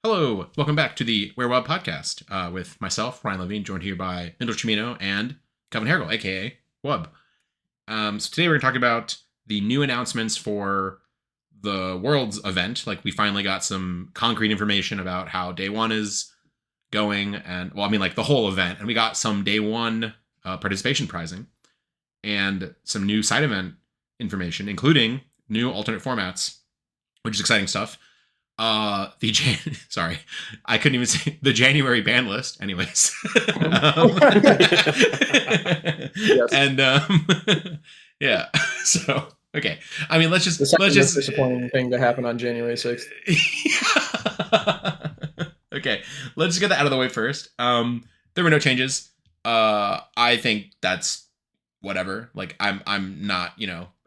Hello, welcome back to the Where Web podcast with myself, Ryan Levine, joined here by Cimino and Kevin Hergel, aka Wub. So today we're going to talk about the new announcements for the Worlds event. Like we finally got some concrete information about how day one is going, and like the whole event, and we got some day one participation prizing and some new side event information, including new alternate formats, which is exciting stuff. Sorry, I couldn't even say the January ban list. Anyways, Yes. and yeah. So okay, I mean, The second most disappointing thing to happen on January 6th. Okay, let's get that out of the way first. There were no changes. I think that's whatever. Like I'm not,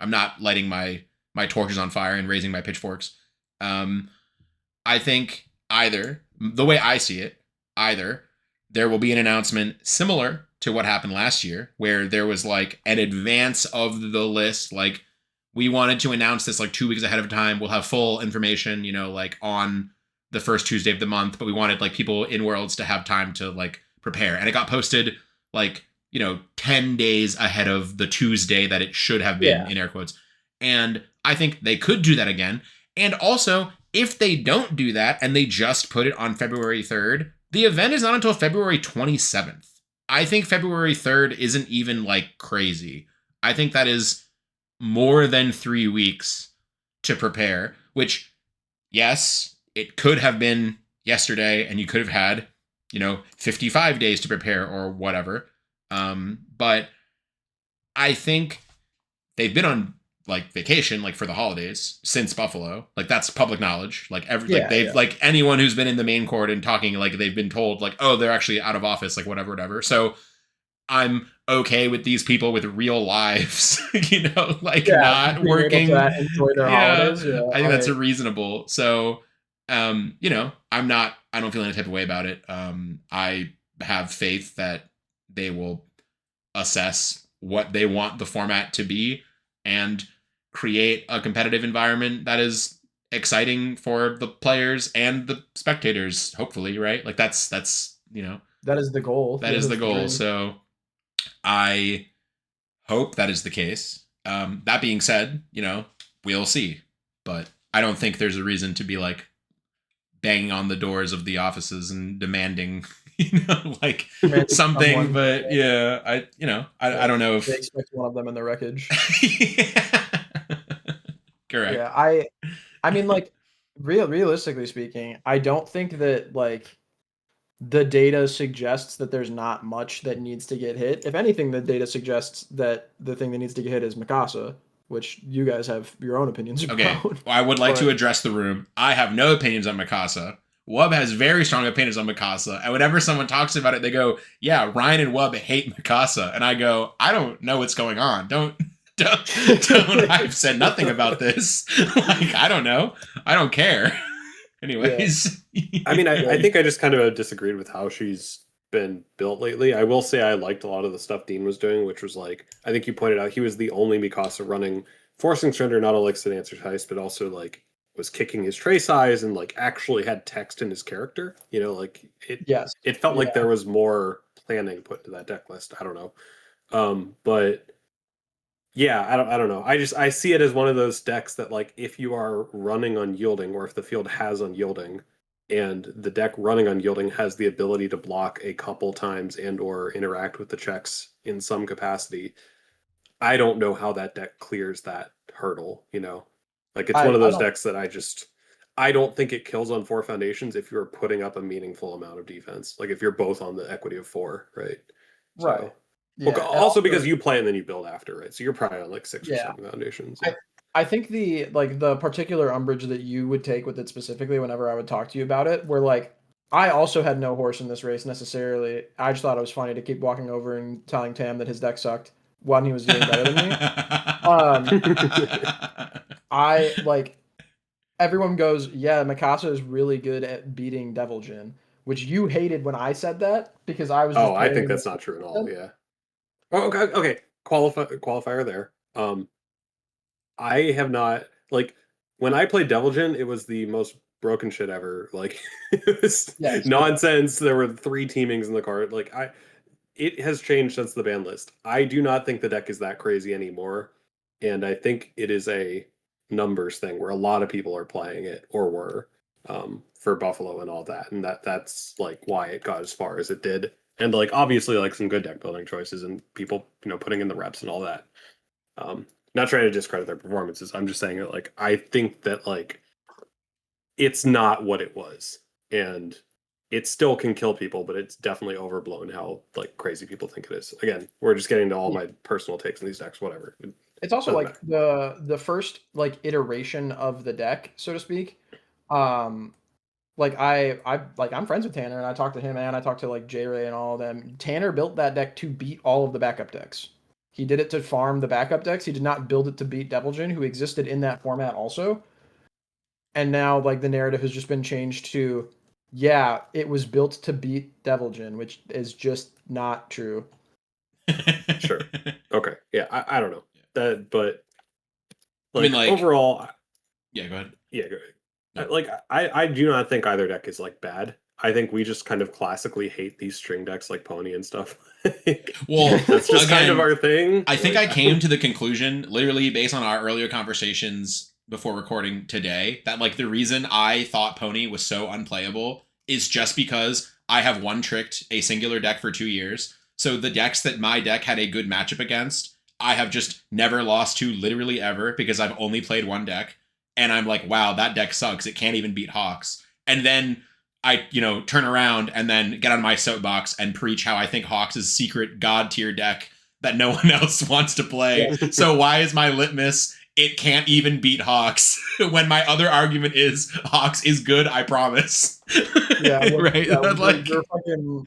I'm not lighting my torches on fire and raising my pitchforks. I think either, the way I see it, either there will be an announcement similar to what happened last year, where there was like an advance of the list. Like we wanted to announce this like 2 weeks ahead of time. We'll have full information, like on the first Tuesday of the month, but we wanted like people in Worlds to have time to like prepare. And it got posted like, 10 days ahead of the Tuesday that it should have been, in air quotes. And I think they could do that again. And also, if they don't do that and they just put it on February 3rd, the event is not until February 27th. I think February 3rd isn't even like crazy. I think that is more than 3 weeks to prepare, which, yes, it could have been yesterday and you could have had, 55 days to prepare or whatever. But I think they've been on like vacation, like for the holidays since Buffalo. Like that's public knowledge. Like like anyone who's been in the main court and talking, like they've been told like, oh, they're actually out of office, like whatever. So I'm okay with these people with real lives, not working. Enjoy their holidays. Yeah, I think that's a reasonable. So, I don't feel any type of way about it. I have faith that they will assess what they want the format to be and create a competitive environment that is exciting for the players and the spectators, hopefully, right? Like that's that is the goal. That is the goal. So I hope that is the case. That being said, we'll see. But I don't think there's a reason to be like banging on the doors of the offices and demanding like something. Someone, but yeah, I don't know if they expect one of them in the wreckage. Correct. Yeah, I mean, like realistically speaking, I don't think that like the data suggests that there's not much that needs to get hit. If anything, the data suggests that the thing that needs to get hit is Mikasa, which you guys have your own opinions about. Okay, well, I would like to address the room. I have no opinions on Mikasa. Wub has very strong opinions on Mikasa, and whenever someone talks about it, they go, "Yeah, Ryan and Wub hate Mikasa," and I go, "I don't know what's going on. Don't. I've said nothing about this. Like, I don't know. I don't care." Anyways, I mean, I think I just kind of disagreed with how she's been built lately. I will say I liked a lot of the stuff Dean was doing, which was like, I think you pointed out he was the only Mikasa running, forcing surrender, not only to answer heist, but also like was kicking his tray size and like actually had text in his character. Like it felt like there was more planning put into that deck list. I don't know. But yeah, I don't know. I see it as one of those decks that like if you are running unyielding or if the field has unyielding and the deck running unyielding has the ability to block a couple times and or interact with the checks in some capacity, I don't know how that deck clears that hurdle, Like it's one of those decks that I don't think it kills on 4 foundations if you're putting up a meaningful amount of defense. Like if you're both on the equity of 4, right? Right. Yeah, well, also because you play and then you build after, right? So you're probably on like 6 or 7 foundations. Yeah. I think the particular umbrage that you would take with it specifically whenever I would talk to you about it, where like I also had no horse in this race necessarily. I just thought it was funny to keep walking over and telling Tam that his deck sucked when he was doing better than me. I like everyone goes, yeah, Mikasa is really good at beating Devil Jin, which you hated when I said that because I was. Oh, I think that's not true at all. Yeah. Oh, okay. Qualifier there. I have not, like, when I played Devil Jin, it was the most broken shit ever. Like it was Yes. nonsense. There were 3 teamings in the card. Like it has changed since the ban list. I do not think the deck is that crazy anymore, and I think it is a numbers thing where a lot of people are playing it or were for Buffalo and all that, and that's like why it got as far as it did. And like obviously like some good deck building choices and people putting in the reps and all that. Not trying to discredit their performances. I'm just saying that like I think that like it's not what it was, and it still can kill people, but it's definitely overblown how like crazy people think it is. Again, we're just getting to all my personal takes on these decks, whatever. It's also like the first like iteration of the deck, so to speak. Like I'm friends with Tanner and I talked to him and I talked to like J Ray and all of them. Tanner built that deck to beat all of the backup decks. He did it to farm the backup decks. He did not build it to beat Deviljin, who existed in that format also. And now like the narrative has just been changed to, yeah, it was built to beat Deviljin, which is just not true. Sure. Okay. Yeah. I don't know that, but like, I mean, like overall, yeah, go ahead. yeah, go ahead. No. Like I do not think either deck is like bad. I think we just kind of classically hate these string decks like Pony and stuff. Well, that's just again, kind of our thing. I think I came to the conclusion, literally based on our earlier conversations before recording today, that like the reason I thought Pony was so unplayable is just because I have one tricked a singular deck for 2 years. So the decks that my deck had a good matchup against, I have just never lost to literally ever because I've only played one deck. And I'm like, wow, that deck sucks. It can't even beat Hawks. And then I, turn around and then get on my soapbox and preach how I think Hawks is secret god tier deck that no one else wants to play. Yeah. So why is my litmus it can't even beat Hawks when my other argument is Hawks is good, I promise. Yeah, right. Yeah, But like, you're fucking.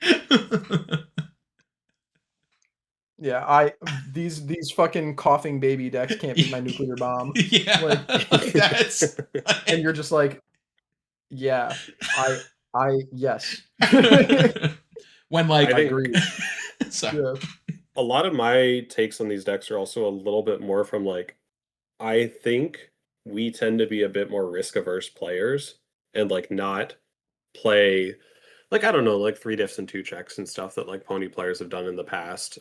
Yeah, these fucking coughing baby decks can't beat my nuclear bomb. yeah, Like that's and you're just like, yeah, yes. when like I think agree. sorry. Yeah. a lot of my takes on these decks are also a little bit more from like I think we tend to be a bit more risk averse players and like not play like I don't know like 3 diffs and 2 checks and stuff that like Pony players have done in the past.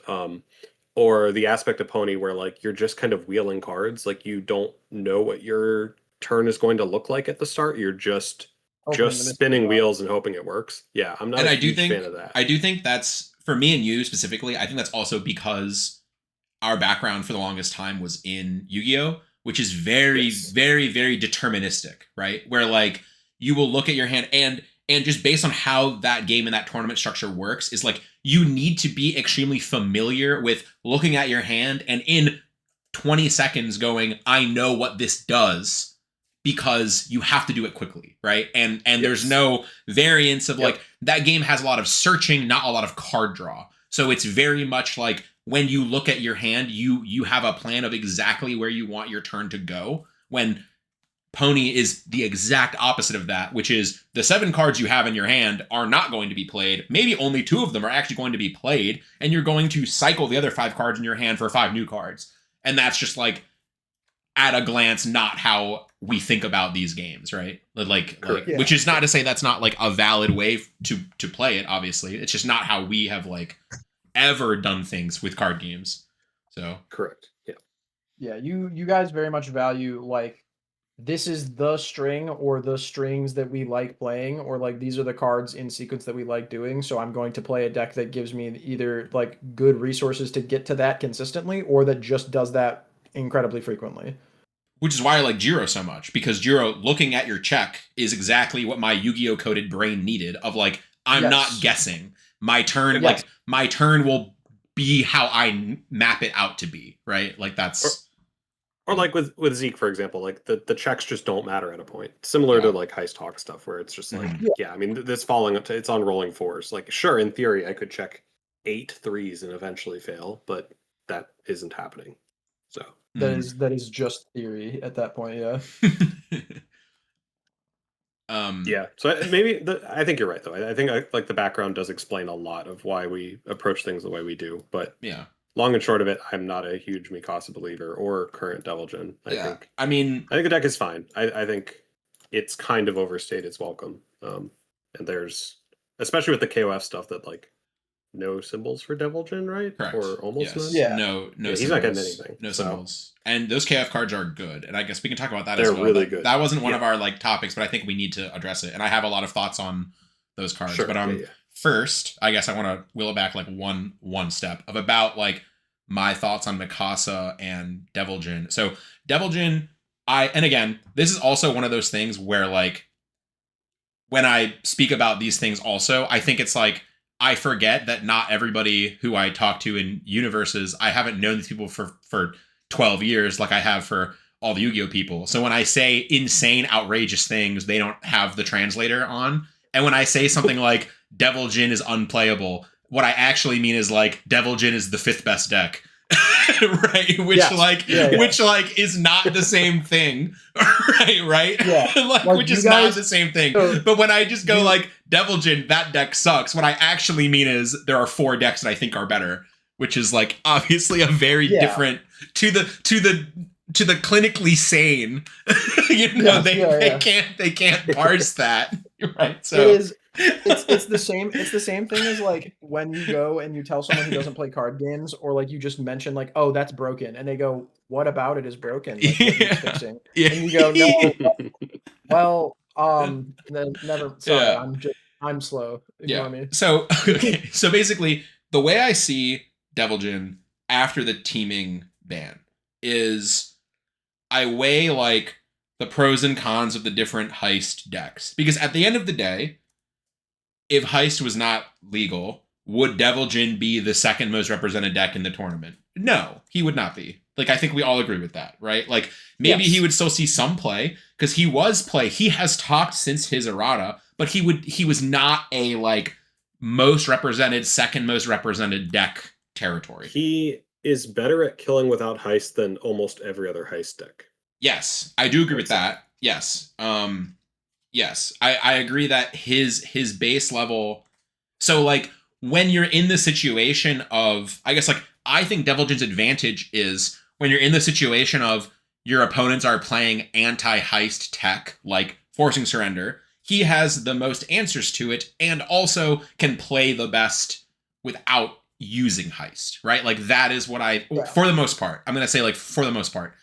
Or the aspect of Pony where like you're just kind of wheeling cards, like you don't know what your turn is going to look like at the start. You're just spinning wheels and hoping it works. Yeah, I'm not And a I do huge think fan of that. I do think that's for me and you specifically. I think that's also because our background for the longest time was in Yu-Gi-Oh, which is very, Yes. very, very deterministic, right? Where like you will look at your hand and just based on how that game and that tournament structure works is like you need to be extremely familiar with looking at your hand and in 20 seconds going, I know what this does because you have to do it quickly, right? And there's no variance of like that game has a lot of searching, not a lot of card draw. So it's very much like when you look at your hand, you have a plan of exactly where you want your turn to go. When Pony is the exact opposite of that, which is the 7 cards you have in your hand are not going to be played. Maybe only 2 of them are actually going to be played, and you're going to cycle the other 5 cards in your hand for 5 new cards. And that's just like at a glance not how we think about these games, right? Like Yeah. which is not to say that's not like a valid way to play it, obviously. It's just not how we have like ever done things with card games. So Correct. Yeah. Yeah, you guys very much value like this is the string or the strings that we like playing, or like these are the cards in sequence that we like doing. So I'm going to play a deck that gives me either like good resources to get to that consistently, or that just does that incredibly frequently. which is why I like Jiro so much, because Jiro looking at your check is exactly what my Yu-Gi-Oh coded brain needed of like, I'm not guessing. My turn, like my turn will be how I map it out to be, right? Like that's or like with Zeke, for example, like the checks just don't matter at a point. Similar to like Heist Hawk stuff where it's just like, I mean, this falling up to it's on rolling 4s. Like, sure, in theory, I could check 8 3s and eventually fail, but that isn't happening. So that is just theory at that point, yeah. yeah, so maybe I think you're right though. I think like the background does explain a lot of why we approach things the way we do. But yeah, long and short of it, I'm not a huge Mikasa believer or current Deviljin. I think I mean, the deck is fine. I think it's kind of overstayed its welcome. And there's, especially with the KOF stuff, that like no symbols for Devil Jin, right? Correct. Or almost yes. none? Yeah. No Yeah, symbols. he's not getting anything. No so. symbols. And those KF cards are good. And I guess we can talk about that They're as well. really that, good. That wasn't one of our like topics, but I think we need to address it. And I have a lot of thoughts on those cards. Sure. But first, I guess I want to wheel it back like one step of about like my thoughts on Mikasa and Devil Jin. So Devil Jin, and again, this is also one of those things where like when I speak about these things also, I think it's like I forget that not everybody who I talk to in universes, I haven't known these people for 12 years like I have for all the Yu-Gi-Oh people. So when I say insane, outrageous things, they don't have the translator on. And when I say something like Devil Jin is unplayable, what I actually mean is like Devil Jin is the 5th best deck. Right, which like is not the same thing. right Yeah. which is not the same thing. But when I just go like Devil Jin, that deck sucks, what I actually mean is there are 4 decks that I think are better, which is like obviously a very different to the clinically sane. They can't parse that. Right. So it's the same thing as like when you go and you tell someone who doesn't play card games, or like you just mention like, oh, that's broken, and they go, what about it is broken? Like, what are you fixing? And you go, no, well, never. Sorry, I'm slow. Ignore me. So so basically, the way I see Devil Jin after the teaming ban is I weigh like the pros and cons of the different heist decks, because at the end of the day, if Heist was not legal, would Devil Jin be the second most represented deck in the tournament? No, he would not be. Like, I think we all agree with that, right? Like, maybe he would still see some play, because he has talked since his errata, but he was not a, like, most represented, second most represented deck territory. He is better at killing without Heist than almost every other Heist deck. Yes, I do agree with that. Yes. Yes, I agree that his base level. So like when you're in the situation of, I guess like I think Devil Jin's advantage is when you're in the situation of your opponents are playing anti-heist tech, like forcing surrender. He has the most answers to it and also can play the best without using heist, right? Like that is what for the most part, I'm going to say like for the most part,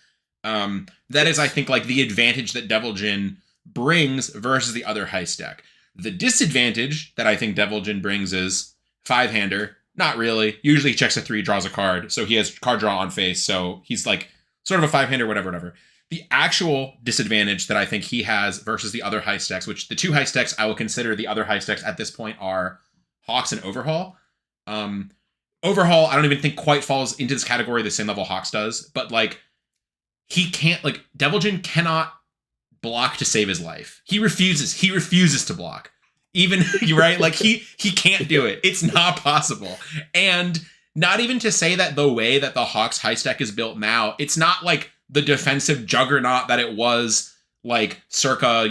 that is, I think, like the advantage that Devil Jin brings versus the other heist deck. The disadvantage that I think Devil Jin brings is 5-hander. Not really. Usually he checks a 3, draws a card, so he has card draw on face, so he's like sort of a 5-hander, whatever. The actual disadvantage that I think he has versus the other heist decks, which the 2 heist decks I will consider the other heist decks at this point are Hawks and Overhaul. Overhaul, I don't even think quite falls into this category the same level Hawks does, but like he can't, like Devil Jin cannot block to save his life. He refuses to block. Even you're right, like he can't do it. It's not possible. And not even to say that the way that the Hawks heist deck is built now, it's not like the defensive juggernaut that it was like circa,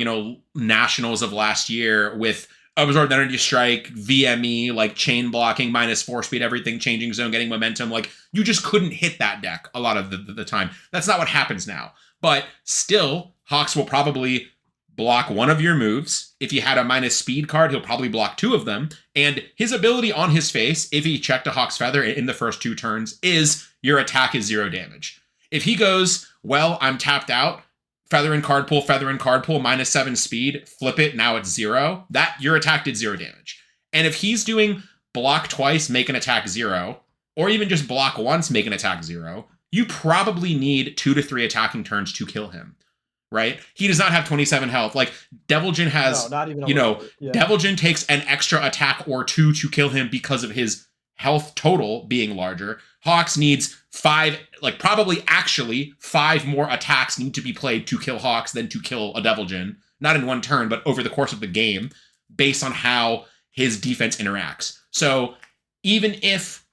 nationals of last year with Absorbed Energy Strike, VME, like chain blocking, -4 speed, everything, changing zone, getting momentum. Like you just couldn't hit that deck a lot of the time. That's not what happens now. But still, Hawks will probably block one of your moves. If you had a -speed card, he'll probably block 2 of them. And his ability on his face, if he checked a Hawk's Feather in the first 2 turns, is your attack is 0 damage. If he goes, well, I'm tapped out, Feather in card pool, -7 speed, flip it, now it's 0, that your attack did 0 damage. And if he's doing block twice, make an attack 0, or even just block once, make an attack 0, you probably need 2 to 3 attacking turns to kill him, right? He does not have 27 health. Like Devil Jin has, not even Devil Jin takes an extra attack or 2 to kill him because of his health total being larger. Hawks needs 5, like probably actually 5 more attacks need to be played to kill Hawks than to kill a Devil Jin. Not in one turn, but over the course of the game, based on how his defense interacts. So even if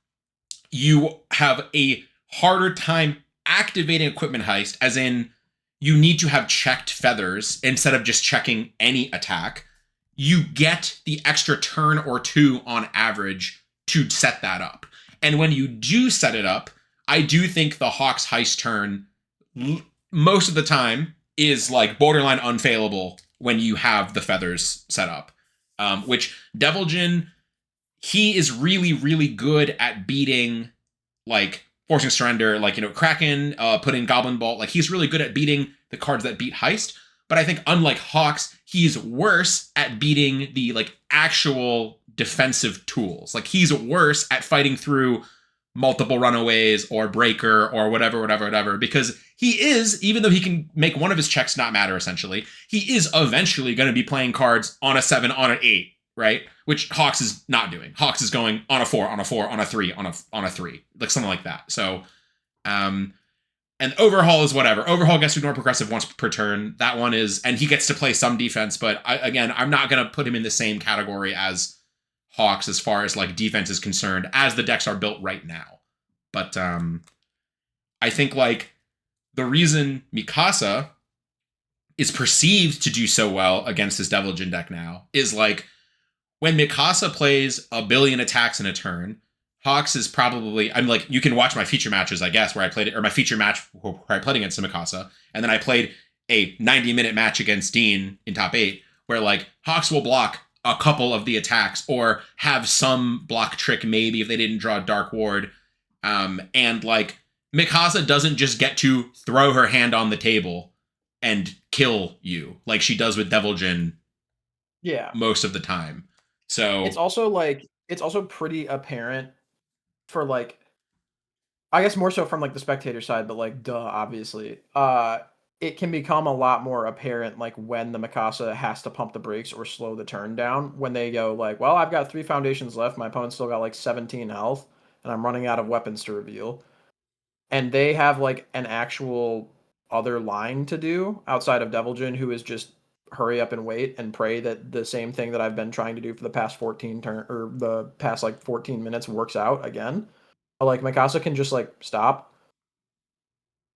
you have a harder time activating equipment heist, as in you need to have checked feathers instead of just checking any attack, you get the extra turn or 2 on average to set that up. And when you do set it up, I do think the Hawks heist turn most of the time is like borderline unfailable when you have the feathers set up. Which Deviljin, he is really, really good at beating, like, forcing surrender, like, Kraken, putting Goblin Bolt. Like, he's really good at beating the cards that beat Heist. But I think unlike Hawks, he's worse at beating the, like, actual defensive tools. Like, he's worse at fighting through multiple runaways or breaker or whatever, because he is, even though he can make one of his checks not matter, essentially, he is eventually going to be playing cards on a 7, on an 8, right? Which Hawks is not doing. Hawks is going on a 4, on a 4, on a 3, on a 3, like something like that. So, and Overhaul is whatever. Overhaul gets to ignore progressive once per turn. That one is, and he gets to play some defense, but I'm not going to put him in the same category as Hawks as far as, like, defense is concerned, as the decks are built right now. But I think, like, the reason Mikasa is perceived to do so well against this Deviljin deck now is, like, when Mikasa plays a billion attacks in a turn, Hawks is probably, I'm like, you can watch my feature matches, I guess, where I played it, or my feature match where I played against Mikasa, and then I played a 90-minute match against Dean in top 8, where, like, Hawks will block a couple of the attacks or have some block trick maybe if they didn't draw a Dark Ward. And, like, Mikasa doesn't just get to throw her hand on the table and kill you like she does with Deviljin most of the time. So it's also pretty apparent for, like, I guess more so from, like, the spectator side, but, like, obviously. It can become a lot more apparent, like, when the Mikasa has to pump the brakes or slow the turn down, when they go, like, well, I've got 3 foundations left, my opponent's still got, like, 17 health, and I'm running out of weapons to reveal. And they have, like, an actual other line to do outside of Deviljin, who is just hurry up and wait and pray that the same thing that I've been trying to do for the past 14 minutes works out again. Like, Mikasa can just, like, stop,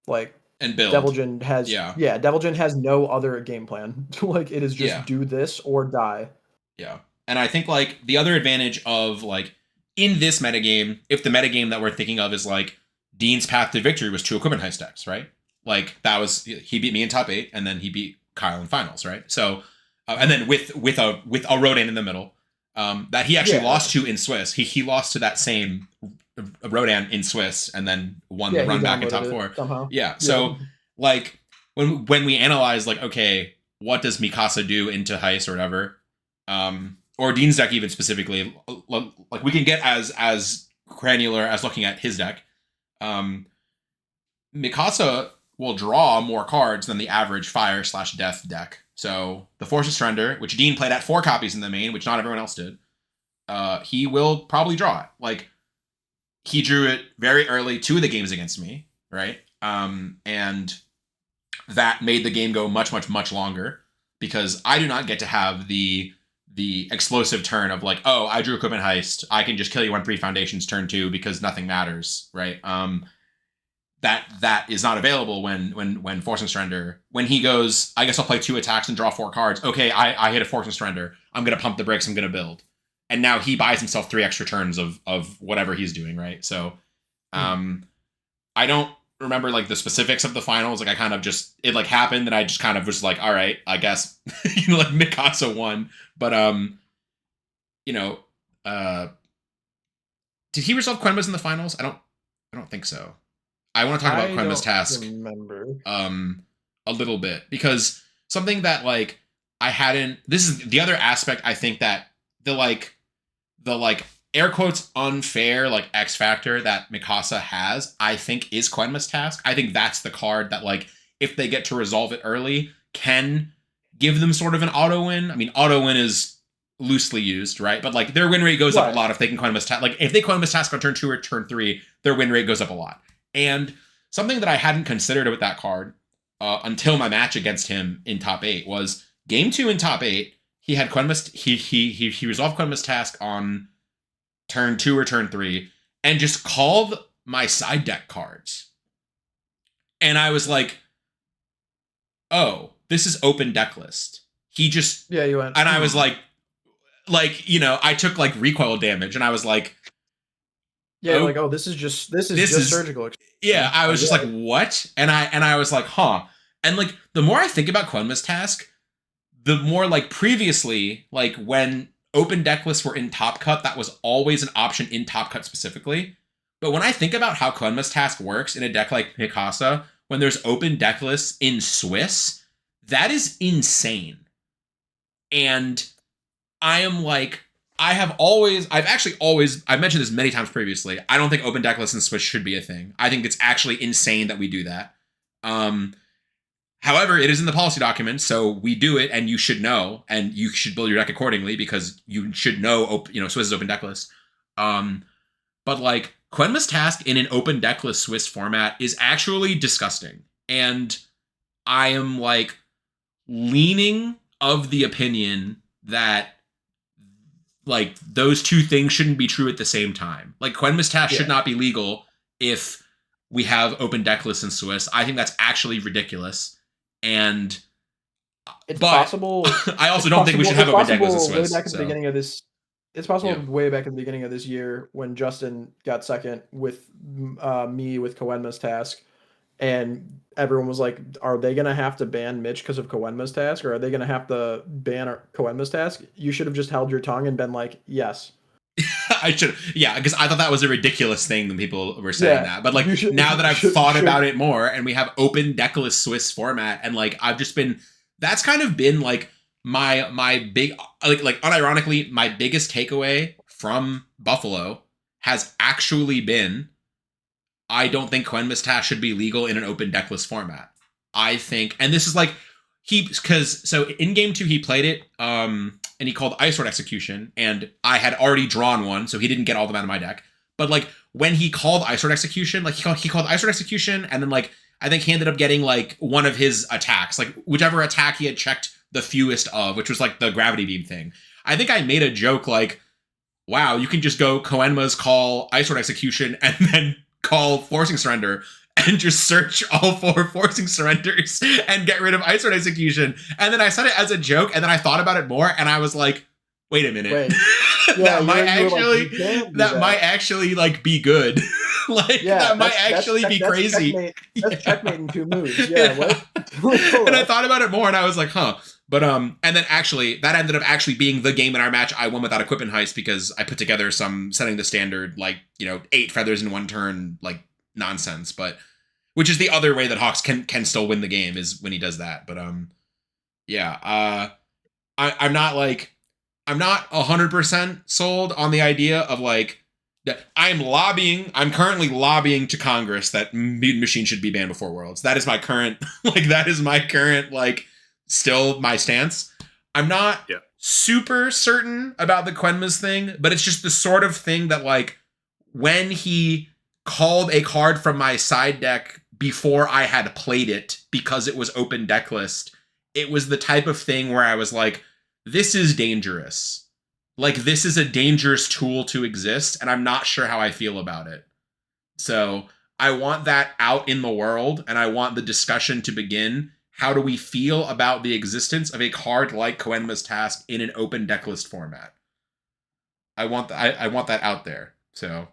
like, and build. Deviljin has Deviljin has no other game plan. Like, it is just do this or die. Yeah. And I think, like, the other advantage of, like, in this metagame, if the metagame that we're thinking of is, like, Dean's path to victory was 2 equipment heist decks, right? Like, that was, he beat me in top 8, and then he beat Kyle in finals, right? So, and then with a Rodan in the middle, that he actually lost to in Swiss. He lost to that same Rodan in Swiss, and then won the run back in top 4 somehow. So like, when we analyze, like, okay, what does Mikasa do into heist or whatever, or Dean's deck even specifically, like, we can get as granular as looking at his deck. Mikasa will draw more cards than the average fire/death deck. So the Force of Surrender, which Dean played at 4 copies in the main, which not everyone else did, he will probably draw it. Like, he drew it very early 2 of the games against me, right? And that made the game go much, much, much longer, because I do not get to have the explosive turn of, like, oh, I drew equipment heist, I can just kill you on 3 foundations turn 2 because nothing matters, right? That is not available when Force and Surrender, when he goes, I guess I'll play 2 attacks and draw 4 cards. Okay, I hit a Force and Surrender. I'm going to pump the brakes. I'm going to build. And now he buys himself 3 extra turns of whatever he's doing, right? So I don't remember, like, the specifics of the finals. Like, I kind of just, it, like, happened, and I just kind of was like, all right, I guess, like, Mikasa won. But, did he resolve Quenma's in the finals? I don't think so. I want to talk about Quenma's task a little bit, because something that, like, this is the other aspect, I think, that the air quotes unfair, like, X factor that Mikasa has, I think, is Quenma's task. I think that's the card that, like, if they get to resolve it early, can give them sort of an auto win. I mean, auto win is loosely used, right? But, like, their win rate goes up a lot if they can Quenma's task. Like, if they Quenma's task on turn 2 or turn 3, their win rate goes up a lot. And something that I hadn't considered with that card until my match against him in top 8 was game 2 in top 8. He had Quenma's. He resolved Quenma's task on turn 2 or turn 3, and just called my side deck cards. And I was like, oh, this is open deck list. He just you went, and I was like, I took, like, recoil damage, and I was like, this is just surgical. Yeah, I was just like, what? And I was like, huh. And, like, the more I think about Quenma's task, the more like previously, like when open deck lists were in Top Cut, that was always an option in Top Cut specifically. But when I think about how Koenma's task works in a deck like Mikasa, when there's open deck lists in Swiss, that is insane. And I am like, I've mentioned this many times previously. I don't think open deck lists in Swiss should be a thing. I think it's actually insane that we do that. However, it is in the policy document, so we do it, and you should know, and you should build your deck accordingly because you should know, Swiss's open deck list. But like Koenma's task in an open deck list Swiss format is actually disgusting, and I am like leaning of the opinion that like those two things shouldn't be true at the same time. Like Koenma's task should not be legal if we have open deck lists in Swiss. I think that's actually ridiculous. And it's possible. I also don't think we should have open deck lists in Swiss. Way back at the beginning of this, it's possible way back at the beginning of this year when Justin got second with me with Koenma's task, and everyone was like, "Are they gonna have to ban Mitch because of Koenma's task, or are they gonna have to ban Koenma's task?" You should have just held your tongue and been like, "Yes." I should, because I thought that was a ridiculous thing when people were saying that. But like now that I've thought about it more, and we have open deckless Swiss format, and like I've just been, that's kind of been like my big like unironically my biggest takeaway from Buffalo has actually been, I don't think Koenma's task should be legal in an open deckless format. I think, and this is like so in game 2 he played it, and he called Ice Sword Execution, and I had already drawn one, so he didn't get all of them out of my deck. But like when he called Ice Sword Execution, like he called Ice Sword Execution, and then like I think he ended up getting like one of his attacks, like whichever attack he had checked the fewest of, which was like the gravity beam thing. I think I made a joke like, wow, you can just go Koenma's call Ice Sword Execution and then call Forcing Surrender and just search all 4 Forcing Surrenders and get rid of Ice Sword Execution. And then I said it as a joke, and then I thought about it more, and I was like, wait a minute. Yeah, that might actually like be good. Like that might actually be crazy. That's checkmate in 2 moves. Yeah, what? And I thought about it more, and I was like, huh. But and then actually that ended up actually being the game in our match I won without equipment heist, because I put together some setting the standard, like, 8 feathers in 1 turn, like nonsense. But which is the other way that Hawks can still win the game, is when he does that. But I'm not 100% sold on the idea of like that. I'm currently lobbying to Congress that Mutant Machine should be banned before Worlds. That is my current still my stance. I'm not super certain about the Quenma's thing, but it's just the sort of thing that like when he called a card from my side deck before I had played it because it was open deck list, it was the type of thing where I was like, this is dangerous. Like, this is a dangerous tool to exist, and I'm not sure how I feel about it. So I want that out in the world, and I want the discussion to begin. How do we feel about the existence of a card like Koenma's Task in an open deck list format? I want that out there. So,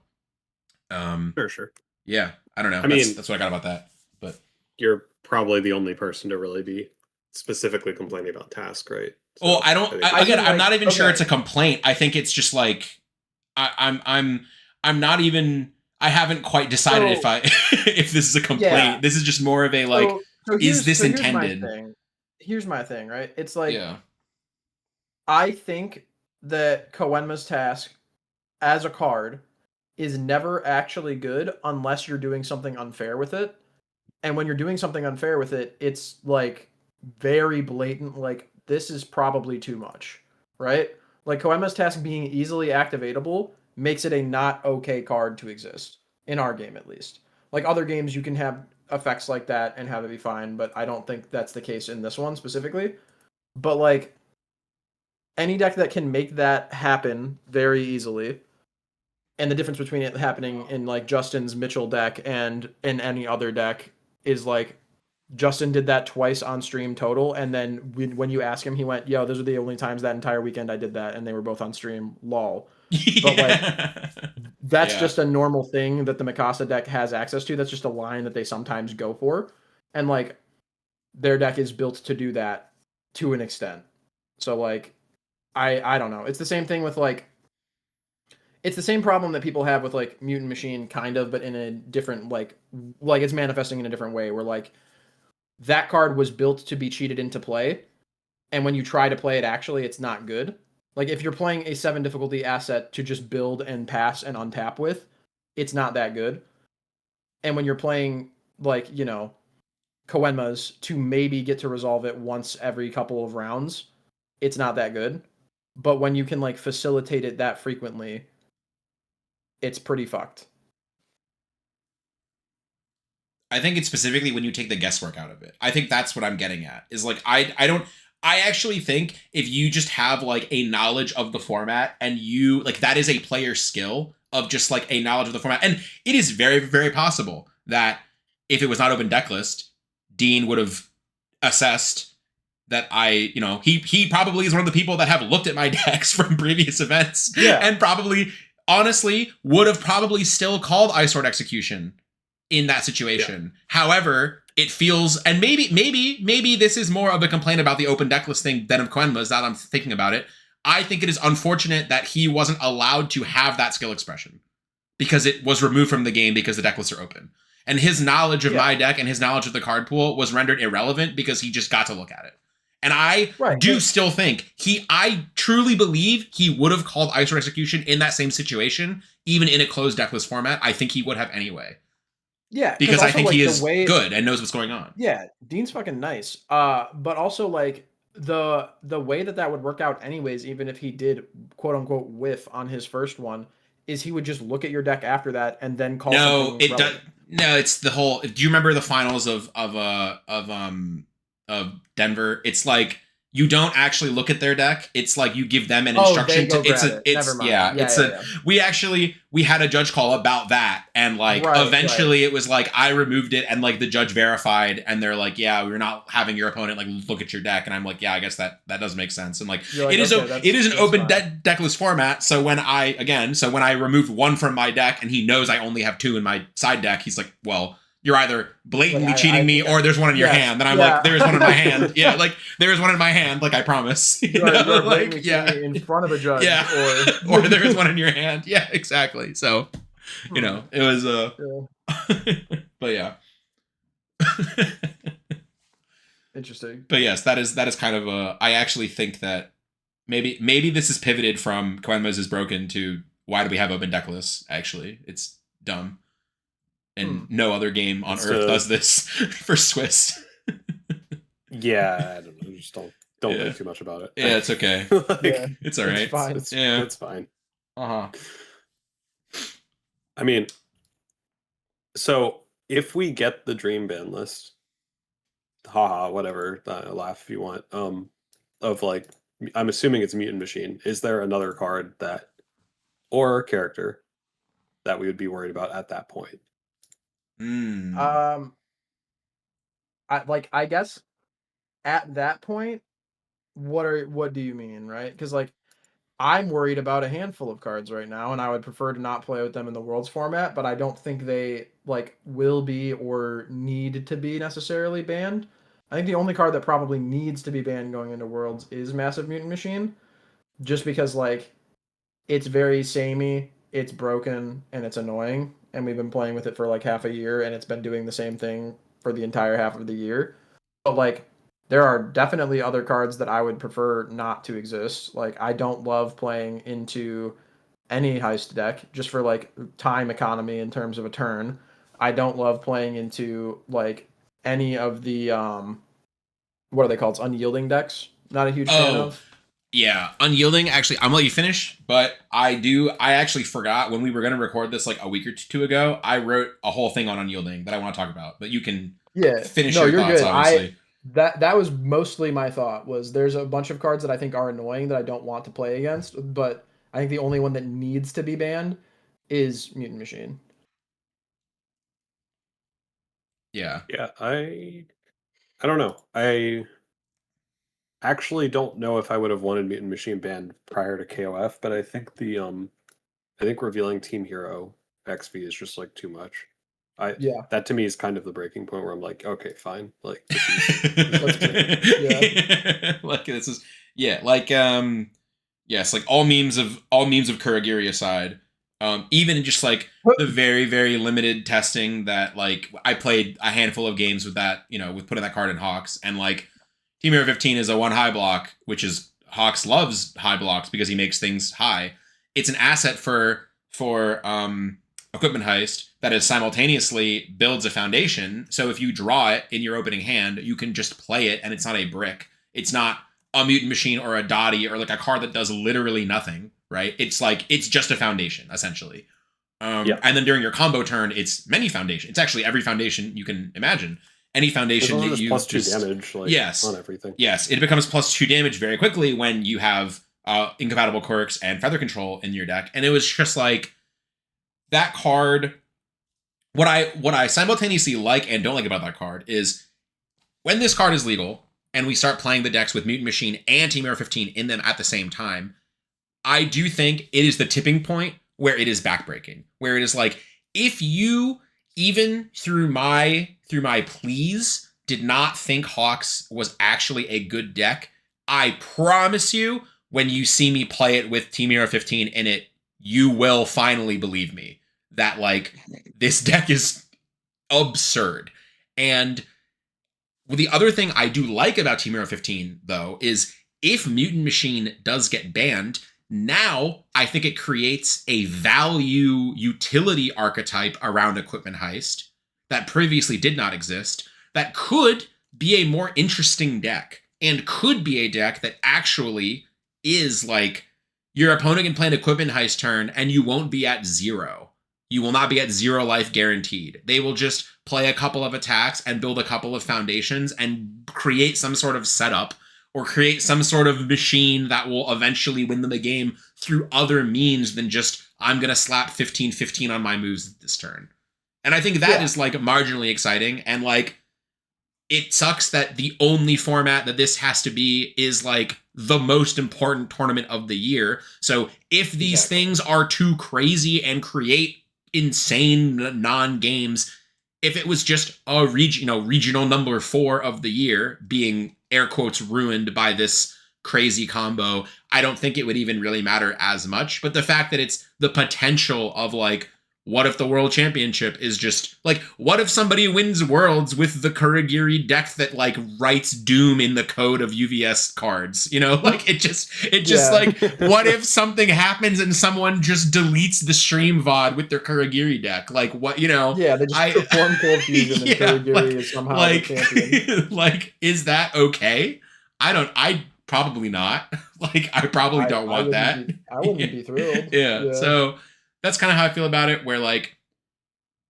sure. Yeah, I don't know. That's what I got about that. But you're probably the only person to really be specifically complaining about Task, right? So, well, I'm not even sure it's a complaint. I think it's just like I'm not even. I haven't quite decided if this is a complaint. Yeah. This is just more of a like. Is this intended? Here's my thing, right? It's like, I think that Koenma's Task as a card is never actually good unless you're doing something unfair with it. And when you're doing something unfair with it, it's like very blatant, like, this is probably too much, right? Like, Koenma's Task being easily activatable makes it a not okay card to exist, in our game at least. Like, other games you can have effects like that and have it be fine, but I don't think that's the case in this one specifically. But like, any deck that can make that happen very easily, and the difference between it happening in like Justin's Mitchell deck and in any other deck is like, Justin did that twice on stream total, and then when you ask him, he went, yo, those are the only times that entire weekend I did that, and they were both on stream, lol. But like, that's just a normal thing that the Mikasa deck has access to. That's just a line that they sometimes go for, and like, their deck is built to do that to an extent. So like, I don't know. It's the same thing with like, it's the same problem that people have with like Mutant Machine, kind of, but in a different like it's manifesting in a different way. Where like that card was built to be cheated into play, and when you try to play it, actually, it's not good. Like if you're playing a 7 difficulty asset to just build and pass and untap with, it's not that good. And when you're playing like, you know, Koenma's to maybe get to resolve it once every couple of rounds, it's not that good. But when you can like facilitate it that frequently, it's pretty fucked. I think it's specifically when you take the guesswork out of it. I think that's what I'm getting at. Is like I actually think if you just have like a knowledge of the format and you like that is a player skill of just like a knowledge of the format. And it is very, very possible that if it was not open deck list, Dean would have assessed that he probably is one of the people that have looked at my decks from previous events. Yeah. And probably honestly would have probably still called Ice Sword Execution in that situation. Yeah. However, it feels, and maybe this is more of a complaint about the open deck list thing than of Koenma's, now that I'm thinking about it. I think it is unfortunate that he wasn't allowed to have that skill expression because it was removed from the game because the deck lists are open. And his knowledge of my deck and his knowledge of the card pool was rendered irrelevant because he just got to look at it. And I do still think I truly believe he would have called Ice Sword Execution in that same situation, even in a closed deck list format. I think he would have anyway. Yeah, because I think he is good and knows what's going on. Yeah, Dean's fucking nice. But also like the way that would work out anyways, even if he did quote unquote whiff on his first one, is he would just look at your deck after that and then call. No, it does. No, it's the whole. Do you remember the finals of Denver? It's like you don't actually look at their deck. It's like you give them an instruction we had a judge call about that, and like eventually it was like I removed it, and like the judge verified, and they're like, yeah, we're not having your opponent like look at your deck, and I'm like, yeah, I guess that does make sense, and like it is an open decklist format. So when I removed one from my deck, and he knows I only have 2 in my side deck, he's like, well, you're either blatantly cheating me or there's one in your hand. Then I'm like, there's one in my hand. Yeah, like there's one in my hand, like I promise. You're like in front of a judge. Yeah. Or there's one in your hand. Yeah, exactly. So, it was but yeah. Interesting. But yes, that is kind of I actually think that maybe this is pivoted from Koenma's is broken to why do we have open deck lists? Actually, it's dumb. And no other game on Earth does this for Swiss. Yeah, I don't know. Just don't think too much about it. Yeah, it's okay. It's all right. It's fine. It's fine. Uh-huh. I mean, so if we get the dream ban list, haha, whatever, laugh if you want, of like, I'm assuming it's Mutant Machine. Is there another card or character that we would be worried about at that point? I guess at that point, what do you mean, right? Because like I'm worried about a handful of cards right now, and I would prefer to not play with them in the Worlds format, but I don't think they like will be or need to be necessarily banned. I think the only card that probably needs to be banned going into Worlds is Massive Mutant Machine, just because like it's very samey, it's broken, and it's annoying. And we've been playing with it for like half a year, and it's been doing the same thing for the entire half of the year. But like, there are definitely other cards that I would prefer not to exist. Like, I don't love playing into any heist deck just for like time economy in terms of a turn. I don't love playing into like any of the what are they called? Unyielding decks. Not a huge fan of. Yeah, Unyielding, actually, I'm gonna let you finish, but I actually forgot when we were gonna record this like a week or two ago, I wrote a whole thing on Unyielding that I want to talk about, but you can finish your thoughts, good. obviously. That was mostly my thought, was there's a bunch of cards that I think are annoying that I don't want to play against, but I think the only one that needs to be banned is Mutant Machine. Yeah. Yeah, I don't know. I actually don't know if I would have wanted Mutant Machine banned prior to KOF, but I think revealing Team Hero XV is just like too much. That to me is kind of the breaking point where I'm like, okay, fine. Like this is Yeah, like yes, like all memes of Kuragiri aside, even just like the very very limited testing that like I played a handful of games with that, with putting that card in Hawks, and like Team Hero 15 is a one high block, which is Hawks loves high blocks because he makes things high. It's an asset for equipment heist that is simultaneously builds a foundation. So if you draw it in your opening hand, you can just play it, and it's not a brick. It's not a mutant machine or a Dottie or like a card that does literally nothing, right? It's like it's just a foundation essentially. And then during your combo turn, it's many foundation. It's actually every foundation you can imagine. Any foundation that you plus 2 damage, like yes, on everything. Yes, it becomes plus 2 damage very quickly when you have incompatible quirks and feather control in your deck. And it was just like that card. What I simultaneously like and don't like about that card is when this card is legal and we start playing the decks with Mutant Machine and Team Hero 15 in them at the same time, I do think it is the tipping point where it is backbreaking, where it is like, if you, even through my pleas, did not think Hawks was actually a good deck, I promise you, when you see me play it with Team Hero 15 in it, you will finally believe me that like this deck is absurd. And the other thing I do like about Team Hero 15, though, is if Mutant Machine does get banned, now I think it creates a value utility archetype around Equipment Heist that previously did not exist, that could be a more interesting deck, and could be a deck that actually is like your opponent can play an Equipment Heist turn and you won't be at 0. You will not be at 0 life guaranteed. They will just play a couple of attacks and build a couple of foundations and create some sort of setup or create some sort of machine that will eventually win them a game through other means than just, I'm going to slap 15/15 on my moves this turn. And I think that is like marginally exciting. And like, it sucks that the only format that this has to be is like the most important tournament of the year. So if these things are too crazy and create insane non-games, if it was just a regional number 4 of the year being air quotes ruined by this crazy combo, I don't think it would even really matter as much. But the fact that it's the potential of like, what if the world championship is just like, what if somebody wins worlds with the Kuragiri deck that like writes doom in the code of UVS cards, like it just like, what if something happens and someone just deletes the stream VOD with their Kuragiri deck? Like what, Yeah, they just perform Cold Fusion and Kuragiri is somehow the champion. Like, is that okay? I probably not. Like, I probably don't want that. I wouldn't be thrilled. Yeah. So that's kind of how I feel about it, where like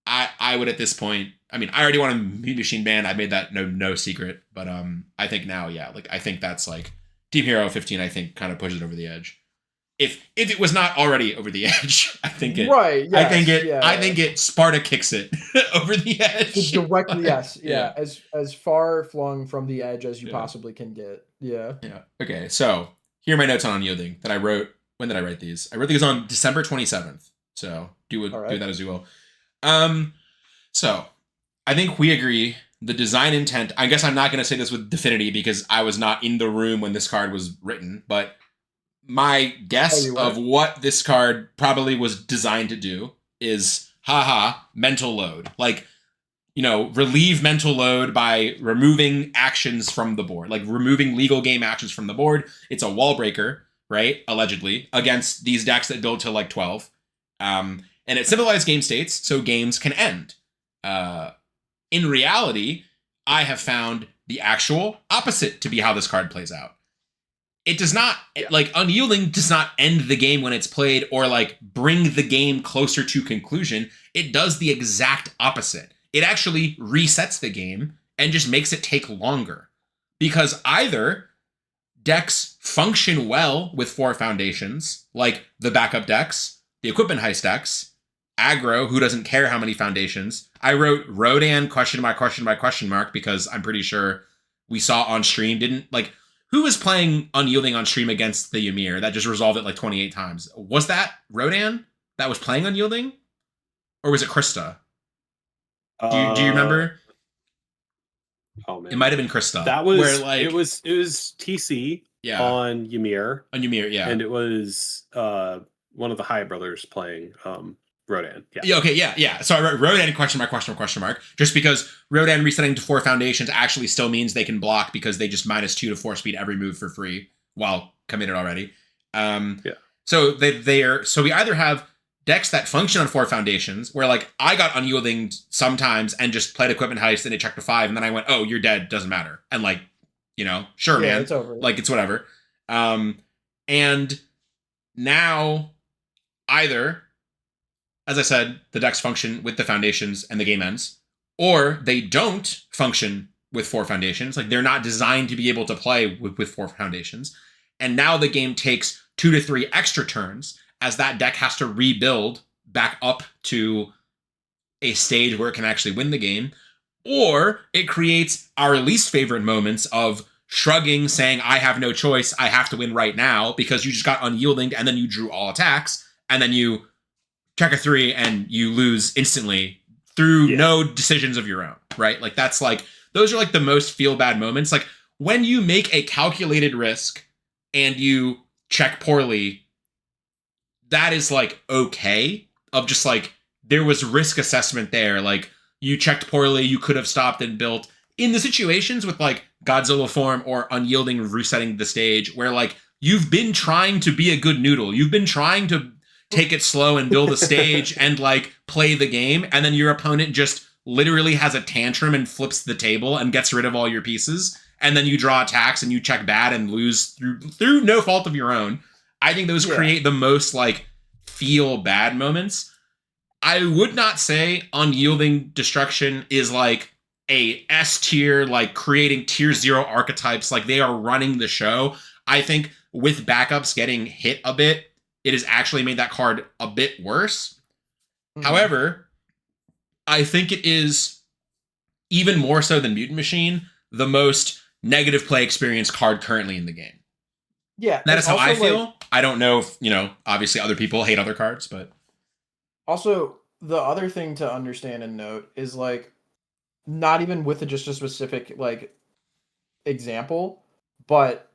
I would at this point, I mean, I already want a Mutant Machine ban. I made that no secret, but I think now, like I think that's like Team Hero 15, I think kind of pushes it over the edge. If it was not already over the edge, I think it I think it Sparta kicks it over the edge. Directly, yes. Yeah. As far flung from the edge as you possibly can get. Yeah. Yeah. Okay, so here are my notes on unyielding that I wrote. When did I write these? I wrote these on December 27th. So do that as you will. So I think we agree the design intent. I guess I'm not going to say this with definity because I was not in the room when this card was written, but my guess of what this card probably was designed to do is, mental load. Like, relieve mental load by removing actions from the board, like removing legal game actions from the board. It's a wall breaker, right? Allegedly, against these decks that build to like 12. And it simplifies game states so games can end. In reality, I have found the actual opposite to be how this card plays out. It does not, like, Unyielding does not end the game when it's played or, like, bring the game closer to conclusion. It does the exact opposite. It actually resets the game and just makes it take longer. Because either decks function well with 4 foundations, like the backup decks, the Equipment Heist decks, aggro, who doesn't care how many foundations. I wrote Rodan, ? Because I'm pretty sure we saw on stream, who was playing Unyielding on stream against the Ymir that just resolved it like 28 times? Was that Rodan that was playing Unyielding? Or was it Krista? Do you remember? Oh man, it might have been Krista. That was where, like, it was TC. on Ymir. On Ymir, yeah. And it was one of the High brothers playing Rodan. Yeah. Okay, yeah. So I wrote Rodan question mark, just because Rodan resetting to 4 foundations actually still means they can block because they just -2 to 4 speed every move for free while committed already. So so we either have decks that function on 4 foundations, where like I got unyielding sometimes and just played equipment heist and it checked to 5, and then I went, oh, you're dead, doesn't matter. And like, sure, man. It's over. Like, it's whatever. And now either, as I said, the decks function with the foundations and the game ends, or they don't function with 4 foundations. Like, they're not designed to be able to play with 4 foundations. And now the game takes 2 to 3 extra turns as that deck has to rebuild back up to a stage where it can actually win the game. Or it creates our least favorite moments of shrugging, saying, I have no choice, I have to win right now, because you just got unyielding and then you drew all attacks, and then you check a 3 and you lose instantly through no decisions of your own, right? Like, that's like, those are like the most feel bad moments. Like, when you make a calculated risk and you check poorly, that is like okay, of just like, there was risk assessment there. Like, you checked poorly, you could have stopped and built. In the situations with like Godzilla form or unyielding resetting the stage, where like you've been trying to be a good noodle, you've been trying to take it slow and build a stage and like play the game, and then your opponent just literally has a tantrum and flips the table and gets rid of all your pieces, and then you draw attacks and you check bad and lose through no fault of your own. I think those create the most like feel bad moments. I would not say unyielding destruction is like a S tier, like creating tier 0 archetypes, like they are running the show. I think with backups getting hit a bit, it has actually made that card a bit worse. However, I think it is, even more so than Mutant Machine, the most negative play experience card currently in the game. Yeah. That is how I feel. Like, I don't know if, obviously other people hate other cards, but... Also, the other thing to understand and note is, like, not even with just a specific, like, example, but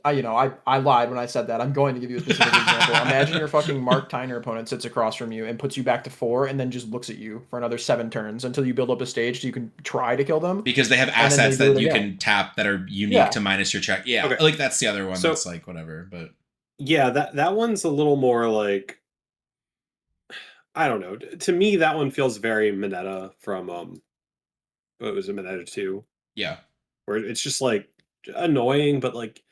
I lied when I said that. I'm going to give you a specific example. Imagine your fucking Mark Tyner opponent sits across from you and puts you back to 4 and then just looks at you for another 7 turns until you build up a stage so you can try to kill them. Because they have assets that you can tap that are unique to minus your check. Yeah, okay. Like that's the other one that's like whatever, but... Yeah, that one's a little more like... I don't know. To me, that one feels very Mineta from... what was it, Mineta 2? Yeah. Where it's just like annoying, but like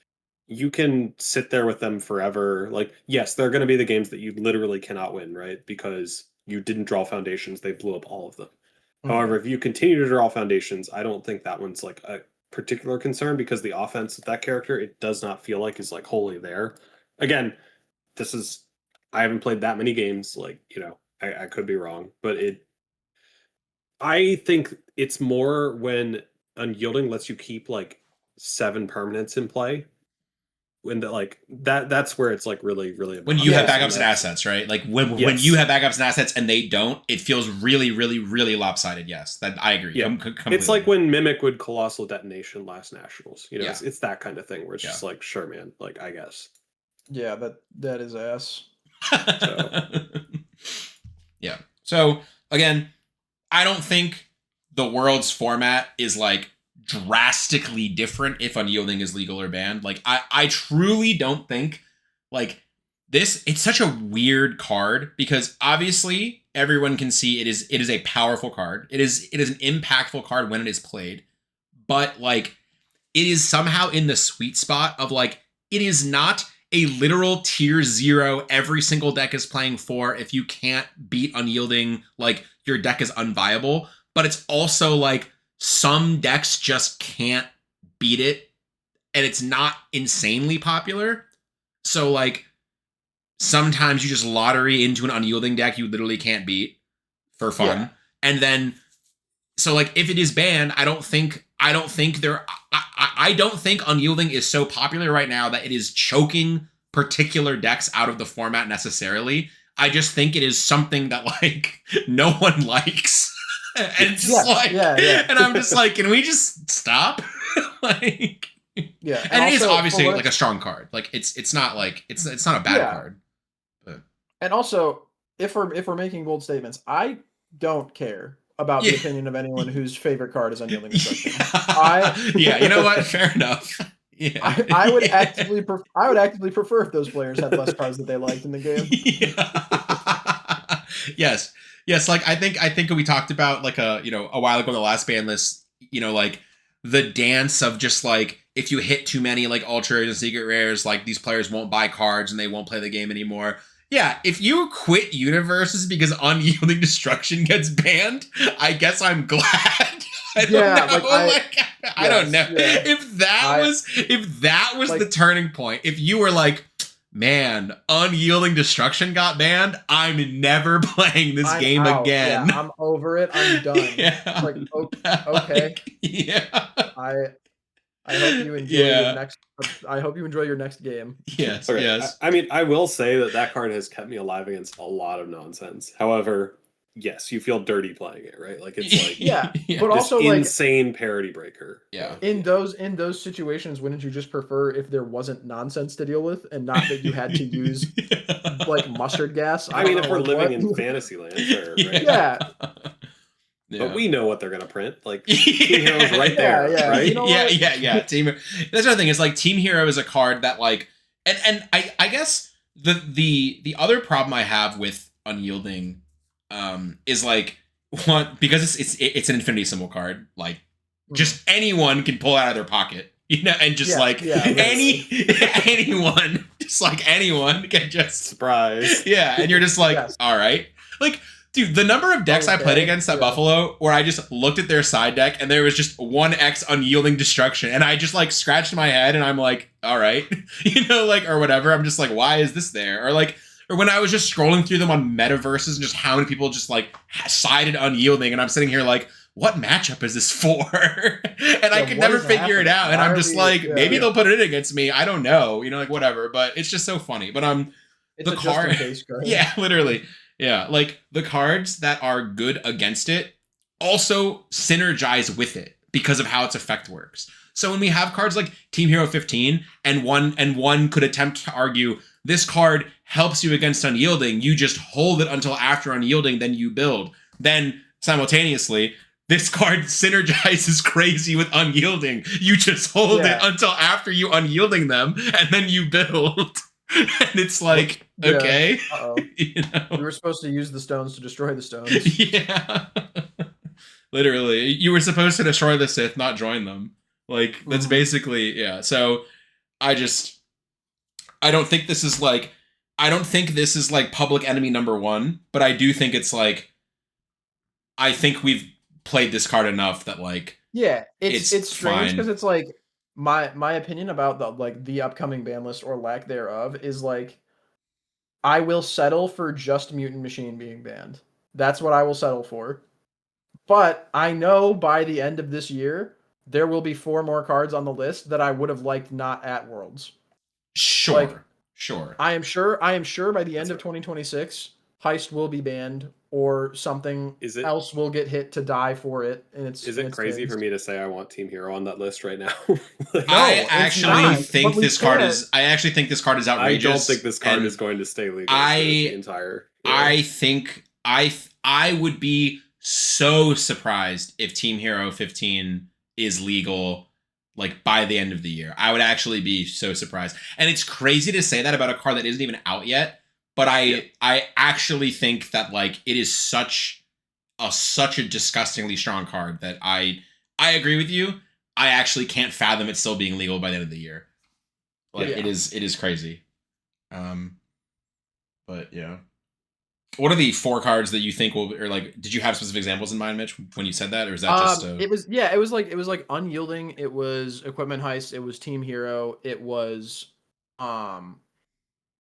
you can sit there with them forever. Like, yes, there are going to be the games that you literally cannot win, right? Because you didn't draw foundations, they blew up all of them. However, if you continue to draw foundations, I don't think that one's like a particular concern, because the offense of that character, it does not feel like is like wholly there. Again, I haven't played that many games, like, I could be wrong, but I think it's more when unyielding lets you keep like 7 permanents in play. When that's where it's like really, really... When you have backups and assets, right? Like when you have backups and assets and they don't, it feels really, really, really lopsided. Yes, that I agree. Yeah. It's like when Mimic would Colossal Detonation last Nationals. It's that kind of thing where it's just like, sure, man, like, I guess. Yeah, that is ass. Yeah. So again, I don't think the World's format is like drastically different if unyielding is legal or banned. Like, I truly don't think like this. It's such a weird card because obviously everyone can see it is a powerful card. It is an impactful card when it is played, but like it is somehow in the sweet spot of like, it is not a literal tier 0 every single deck is playing for. If you can't beat unyielding, like your deck is unviable. But it's also like some decks just can't beat it, and it's not insanely popular. So like sometimes you just lottery into an unyielding deck you literally can't beat for fun. Yeah. And then so like if it is banned, I don't think unyielding is so popular right now that it is choking particular decks out of the format necessarily. I just think it is something that like no one likes. And just and I'm just like, can we just stop? Like, Yeah, And it is also, obviously like a strong card. Like it's not like it's not a bad card. But and also, if we're making bold statements, I don't care about the opinion of anyone whose favorite card is Unyielding Destruction. Yeah, you know what? Fair enough. Yeah. I would actively prefer if those players had less cards that they liked in the game. Yeah. Yes. Yes, like I think we talked about like a while ago in the last ban list, like the dance of just like if you hit too many like ultra rares and secret rares, like these players won't buy cards and they won't play the game anymore. Yeah, if you quit universes because Unyielding Destruction gets banned, I guess I'm glad. I don't know. Yeah. If that was like, the turning point, if you were like, man, Unyielding Destruction got banned, I'm never playing this game out. again. Yeah, I'm over it. I'm done. Yeah. Like, okay. Like, yeah. I hope you enjoy your next. I hope you enjoy your next game. Yes, Okay. yes. I mean, I will say that card has kept me alive against a lot of nonsense. However, yes, you feel dirty playing it, right? Like it's like yeah, yeah. but this also like insane parity breaker. Yeah. In those situations, wouldn't you just prefer if there wasn't nonsense to deal with and not that you had to use like mustard gas? I mean, if we're living in fantasy land, sure, right? Yeah. But we know what they're gonna print. Like Team Hero's right there, right? You know yeah. Team. That's the thing. Is like Team Hero is a card that like, and I guess the other problem I have with Unyielding, is like one because it's an infinity symbol card. Like, just anyone can pull it out of their pocket, and just anyone, just like anyone can just surprise. Yeah, and you're just like, all right, like. Dude, the number of decks I played against at Buffalo where I just looked at their side deck and there was just 1x Unyielding Destruction and I just like scratched my head and I'm like, all right, or whatever. I'm just like, why is this there? Or when I was just scrolling through them on metaverses and just how many people just like sided Unyielding and I'm sitting here like, what matchup is this for? And I could never figure it out. And I'm just like, maybe they'll put it in against me. I don't know, whatever. But it's just so funny. But it's the card. Yeah, literally. Yeah, like the cards that are good against it also synergize with it because of how its effect works. So when we have cards like Team Hero 15 and one could attempt to argue this card helps you against Unyielding, you just hold it until after Unyielding, then you build. Then simultaneously, this card synergizes crazy with Unyielding. You just hold it until after you Unyielding them, and then you build. And it's like, okay. We were supposed to use the stones to destroy the stones. Yeah. Literally. You were supposed to destroy the Sith, not join them. Like, that's basically, yeah. So, I don't think this is like public enemy number one, but I do think it's like, I think we've played this card enough that like, yeah, it's strange because fine. it's like, my opinion about the upcoming ban list or lack thereof is like I will settle for just Mutant Machine being banned. That's what I will settle for. But I know by the end of this year there will be 4 more cards on the list that I would have liked not at Worlds. Sure. I am sure by the end of 2026 Heist will be banned or something else will get hit to die for it. And is it crazy for me to say I want Team Hero on that list right now? I actually think this card is outrageous. I don't think this card is going to stay legal for the entire year. I think I would be so surprised if Team Hero 15 is legal like by the end of the year. I would actually be so surprised. And it's crazy to say that about a card that isn't even out yet. But I actually think that like it is such a disgustingly strong card that I agree with you. I actually can't fathom it still being legal by the end of the year. Like it is crazy. But yeah. What are the 4 cards that you think will, or like, did you have specific examples in mind, Mitch, when you said that, or is that just? It was like Unyielding. It was Equipment Heist. It was Team Hero. It was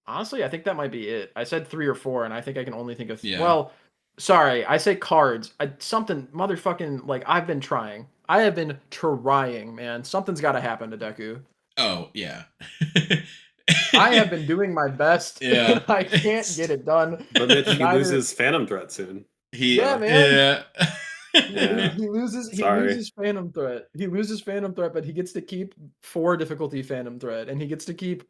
Honestly, I think that might be it. I said 3 or 4, and I think I can only think of... Well, sorry, I say cards. Something motherfucking... Like, I've been trying. I have been trying, man. Something's got to happen to Deku. Oh, yeah. I have been doing my best. Yeah. I can't get it done. But Mitch, he loses Phantom Threat soon. Man. Yeah. Yeah. He loses Sorry. Phantom Threat. He loses Phantom Threat, but he gets to keep 4 difficulty Phantom Threat, and he gets to keep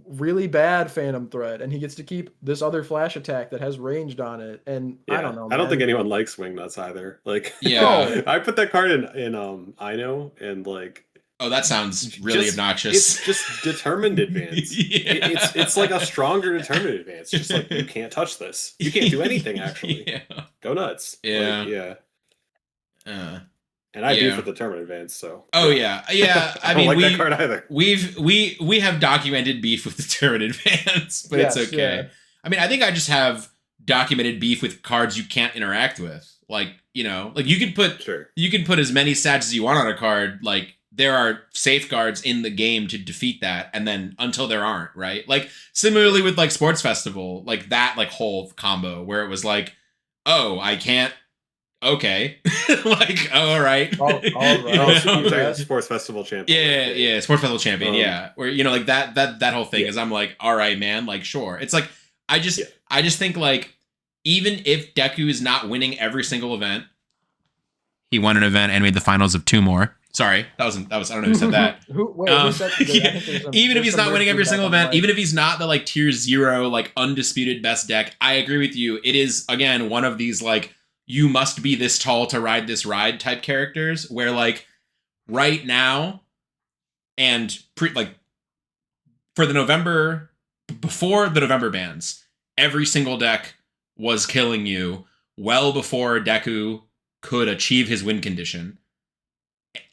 really bad Phantom Threat, and he gets to keep this other flash attack that has ranged on it. And I don't Yeah, know, I don't think man. anyone likes Wingnuts either. Like, Yeah. I put that card in I know, and like, Oh, that sounds really obnoxious. It's just determined advance. Yeah. It's like a stronger determined advance. Just like, you can't touch this. You can't do anything actually. Yeah. Go nuts. Yeah. Like, yeah. Uh, And I beef yeah. with determined advance, so Oh yeah. Yeah. I don't mean, like that card either. we have documented beef with the turret advance, but Yes, it's okay. yeah. I mean, I think I just have documented beef with cards you can't interact with. Like, like you can put as many stats as you want on a card. Like, there are safeguards in the game to defeat that, and then until there aren't, right? Like, similarly with like Sports Festival, like that like whole combo where it was like, oh, I can't. Okay, like, oh, all right. All right. Oh, so you're talking Sports Festival champion. Yeah, Sports Festival champion, yeah. Where like that whole thing is, I'm like, all right, man, like, sure. It's like I just think like, even if Deku is not winning every single event, he won an event and made the finals of 2 more. Sorry, that was I don't know who said that. Who said that? Even if he's not winning every single event, even if he's not the like tier 0 like undisputed best deck, I agree with you. It is again one of these like, you must be this tall to ride this ride type characters where like right now and for the November, before the November bans, every single deck was killing you well before Deku could achieve his win condition.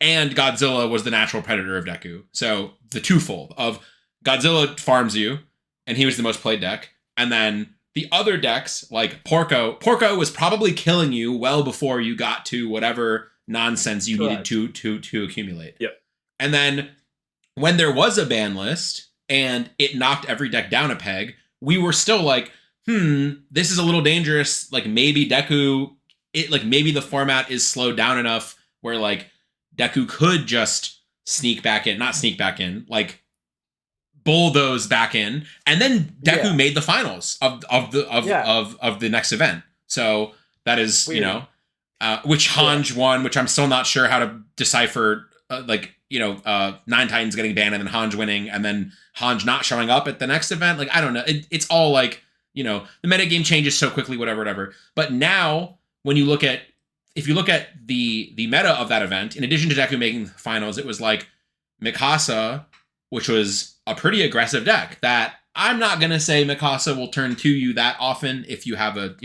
And Godzilla was the natural predator of Deku. So the twofold of Godzilla farms you, and he was the most played deck. And then the other decks, like Porco was probably killing you well before you got to whatever nonsense you needed to accumulate. Yep. And then when there was a ban list and it knocked every deck down a peg, we were still like, this is a little dangerous. Like, maybe maybe the format is slowed down enough where like Deku could just not sneak back in, like bulldoze back in, and then Deku made the finals of the next event. So that is weird. Which Hanj won, which I'm still not sure how to decipher. Nine Titans getting banned and then Hanj winning, and then Hanj not showing up at the next event. Like, I don't know. It's all like, the metagame changes so quickly, whatever. But now, if you look at the meta of that event, in addition to Deku making the finals, it was like Mikasa, which was a pretty aggressive deck that I'm not going to say Mikasa will turn to you that often if you have a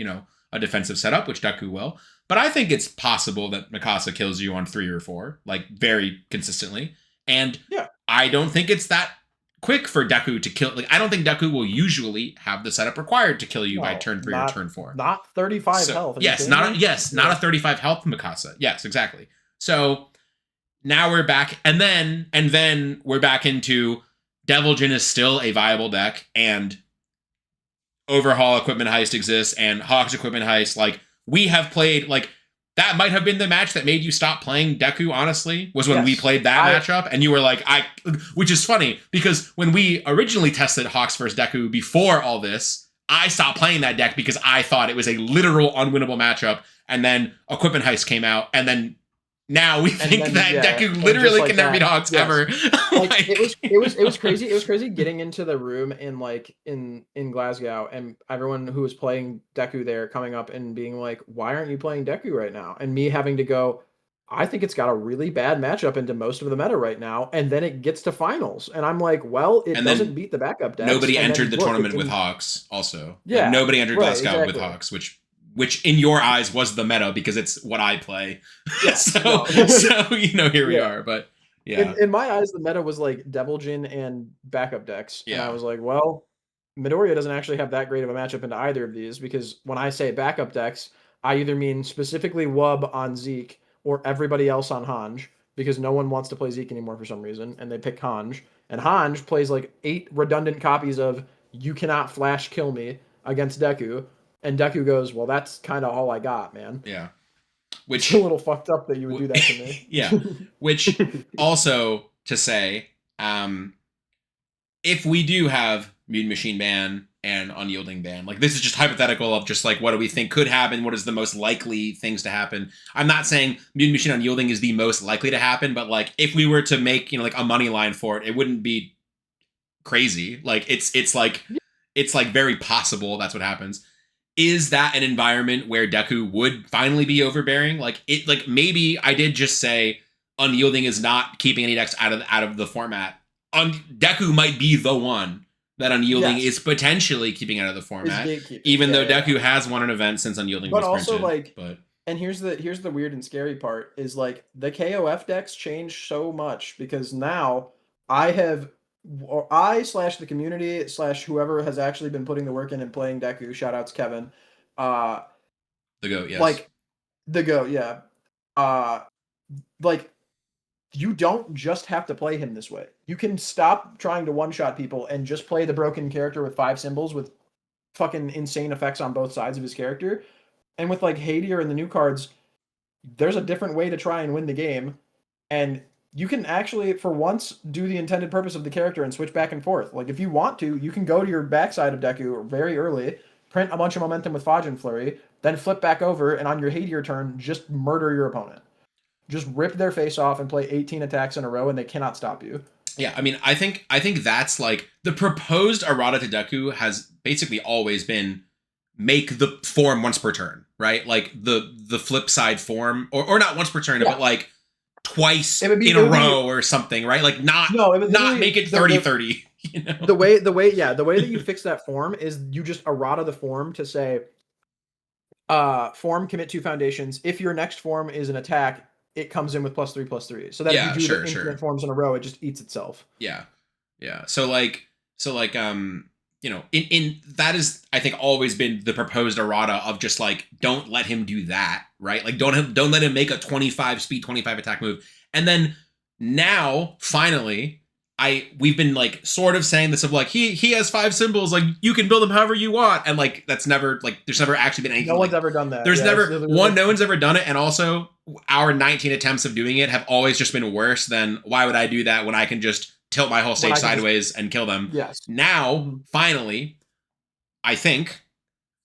defensive setup, which Deku will. But I think it's possible that Mikasa kills you on 3 or 4, like very consistently. And I don't think it's that quick for Deku to kill. Like, I don't think Deku will usually have the setup required to kill you by turn 3 or turn 4. Not 35 health. Yes, not a 35 health Mikasa. Yes, exactly. So now we're back, and then we're back into Devil Jin is still a viable deck, and Overhaul Equipment Heist exists, and Hawk's Equipment Heist. Like, we have played, like, that might have been the match that made you stop playing Deku, honestly, was when we played that matchup, and you were like, which is funny, because when we originally tested Hawks vs. Deku before all this, I stopped playing that deck because I thought it was a literal unwinnable matchup, and then Equipment Heist came out, and then now we think that Deku literally can never beat Hawks ever. Like, it was crazy. It was crazy getting into the room in Glasgow, and everyone who was playing Deku there coming up and being like, "Why aren't you playing Deku right now?" And me having to go, "I think it's got a really bad matchup into most of the meta right now." And then it gets to finals, and I'm like, "Well, it doesn't beat the backup decks." Nobody entered the tournament with Hawks. Also, yeah, like, nobody entered Glasgow with Hawks, which in your eyes was the meta because it's what I play. Yeah, so here we are. But yeah, in my eyes, the meta was like Devil Jin and backup decks. Yeah. And I was like, well, Midoriya doesn't actually have that great of a matchup into either of these, because when I say backup decks, I either mean specifically Wub on Zeke or everybody else on Hanj, because no one wants to play Zeke anymore for some reason, and they pick Hanj. And Hanj plays like 8 redundant copies of "You cannot flash kill me" against Deku. And Deku goes, "Well, that's kind of all I got, man." Yeah. Which it's a little fucked up that you would do that to me. Yeah. Which also to say, if we do have Mutant Machine ban and Unyielding ban. Like, this is just hypothetical of just like, what do we think could happen? What is the most likely things to happen? I'm not saying Mutant Machine Unyielding is the most likely to happen, but like, if we were to make, like a money line for it, it wouldn't be crazy. Like, it's like very possible that's what happens. Is that an environment where Deku would finally be overbearing? Like, maybe I did just say Unyielding is not keeping any decks out of the format. Deku might be the one that Unyielding is potentially keeping out of the format, even though Deku has won an event since Unyielding was printed. But also, and here's the weird and scary part is like the KOF decks change so much because now the community / whoever has actually been putting the work in and playing Deku, shout outs Kevin, the GOAT, yes. Like the GOAT, yeah. Like, you don't just have to play him this way. You can stop trying to one-shot people and just play the broken character with 5 symbols with fucking insane effects on both sides of his character. And with like Hadier and the new cards, there's a different way to try and win the game. And you can actually, for once, do the intended purpose of the character and switch back and forth. Like, if you want to, you can go to your backside of Deku very early, print a bunch of momentum with Fajin Flurry, then flip back over, and on your Hadier turn, just murder your opponent. Just rip their face off and play 18 attacks in a row, and they cannot stop you. Yeah, I mean, I think that's like the proposed errata to Deku has basically always been make the form once per turn, right? Like the flip side form, or not once per turn, but like twice in a row or something, right? Like not make it 30-30. You know? The way that you fix that form is you just errata the form to say, form commit 2 foundations. If your next form is an attack, it comes in with +3/+3. So that if you do the infinite forms in a row, it just eats itself. Yeah. So like in that is, I think, always been the proposed errata of just like, don't let him do that, right? Like, don't let him make a 25 speed, 25 attack move. And then now, finally, we've been like sort of saying this of like, he has 5 symbols, like you can build them however you want, and like that's never, like, there's never actually been anything. No one's ever done that. There's never no one's ever done it, and also our 19 attempts of doing it have always just been worse than, why would I do that when I can just tilt my whole stage sideways and kill them? Yes. Now, finally, I think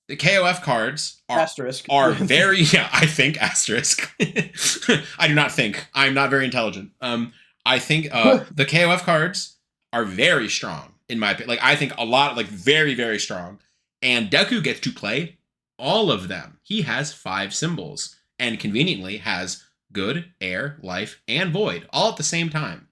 the KOF cards asterisk are very I think asterisk. I do not think. I'm not very intelligent. I think the KOF cards are very strong in my opinion. Like, I think a lot, like very, very strong. And Deku gets to play all of them. He has 5 symbols and conveniently has good, air, life, and void all at the same time.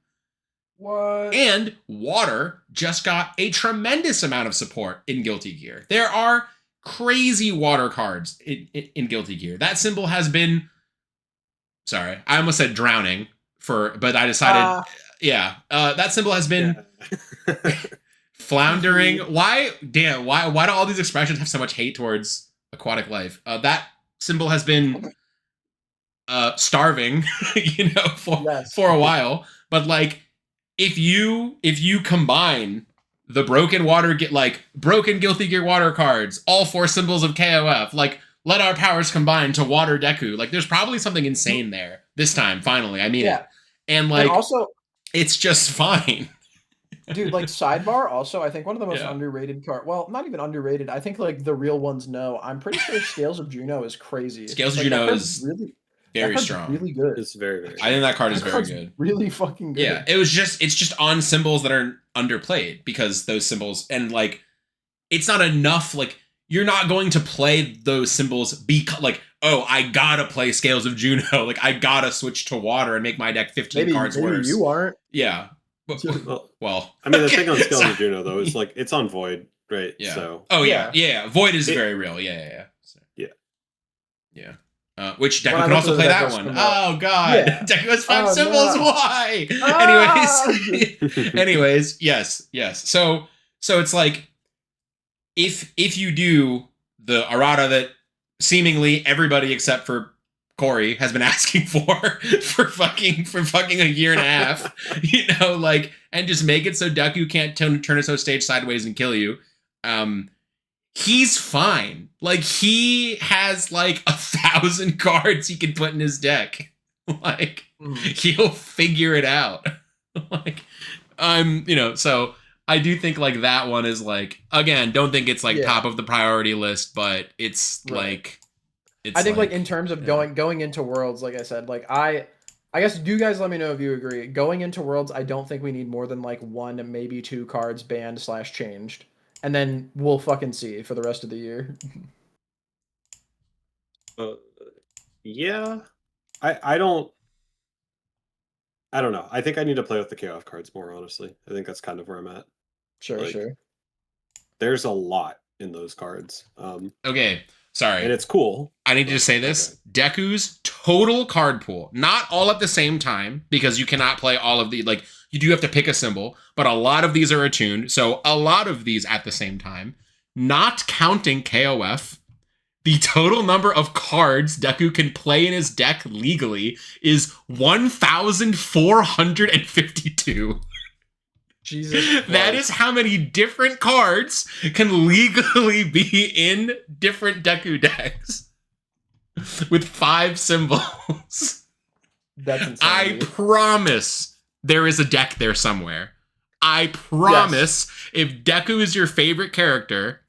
What? And water just got a tremendous amount of support in Guilty Gear. There are crazy water cards in Guilty Gear. That symbol has been, sorry, I almost said drowning but I decided, that symbol has been floundering. Why do all these expressions have so much hate towards aquatic life? That symbol has been starving, for a while. But like, if you combine the broken Guilty Gear water cards, all 4 symbols of KOF, like, let our powers combine to water Deku. Like, there's probably something insane there this time. Finally, I mean it. And like, and also, it's just fine. Dude, like, sidebar, also, I think one of the most underrated well, not even underrated, I think like the real ones know. I'm pretty sure Scales of Juno is crazy. Scales of Juno is really very strong. Really good. It's very, very I think that card is very good. Really fucking good. Yeah, it's just on symbols that are underplayed, because those symbols, and like, it's not enough. Like, you're not going to play those symbols like, oh, I gotta play Scales of Juno. Like, I gotta switch to water and make my deck 15 cards worse. You aren't. Yeah. Well, I mean, the thing on Scales of Juno though is like, it's on Void, right? Yeah. So. Oh yeah. Void is very real. Yeah. So, yeah. Which Deku can also play that one. Oh god, Deku has 5 symbols. No. Why? Anyways, yes. So it's like, if you do the errata that seemingly everybody except for Corey has been asking for fucking a year and a half, like, and just make it so Deku can't turn his whole stage sideways and kill you. He's fine. Like, he has like 1,000 cards he can put in his deck. Like, he'll figure it out. Like, so I do think like that one is like, again, don't think it's like Yeah. top of the priority list, but it's Right. like, it's I think like in terms of going into Worlds, like I said, like I guess you guys let me know if you agree. Going into Worlds, I don't think we need more than like 1, maybe 2 cards banned / changed, and then we'll fucking see for the rest of the year. Yeah, I don't know. I think I need to play with the KOF cards more, honestly. I think that's kind of where I'm at. Sure, Like, sure. There's a lot in those cards. Okay, sorry. And it's cool. I need to just say this. Deku's total card pool, not all at the same time, because you cannot play all of the, like, you do have to pick a symbol, but a lot of these are attuned, so a lot of these at the same time, not counting KOF, the total number of cards Deku can play in his deck legally is 1,452. Jesus That Christ. is how many different cards can legally be in different Deku decks with 5 symbols. That's insane. I promise there is a deck there somewhere. I promise if Deku is your favorite character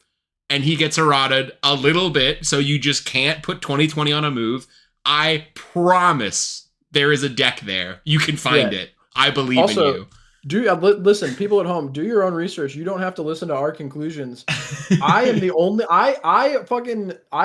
and he gets errated a little bit so you just can't put 20/20 on a move, I promise there is a deck there. You can find it. I believe in you. Listen, people at home, do your own research. You don't have to listen to our conclusions. I am the only I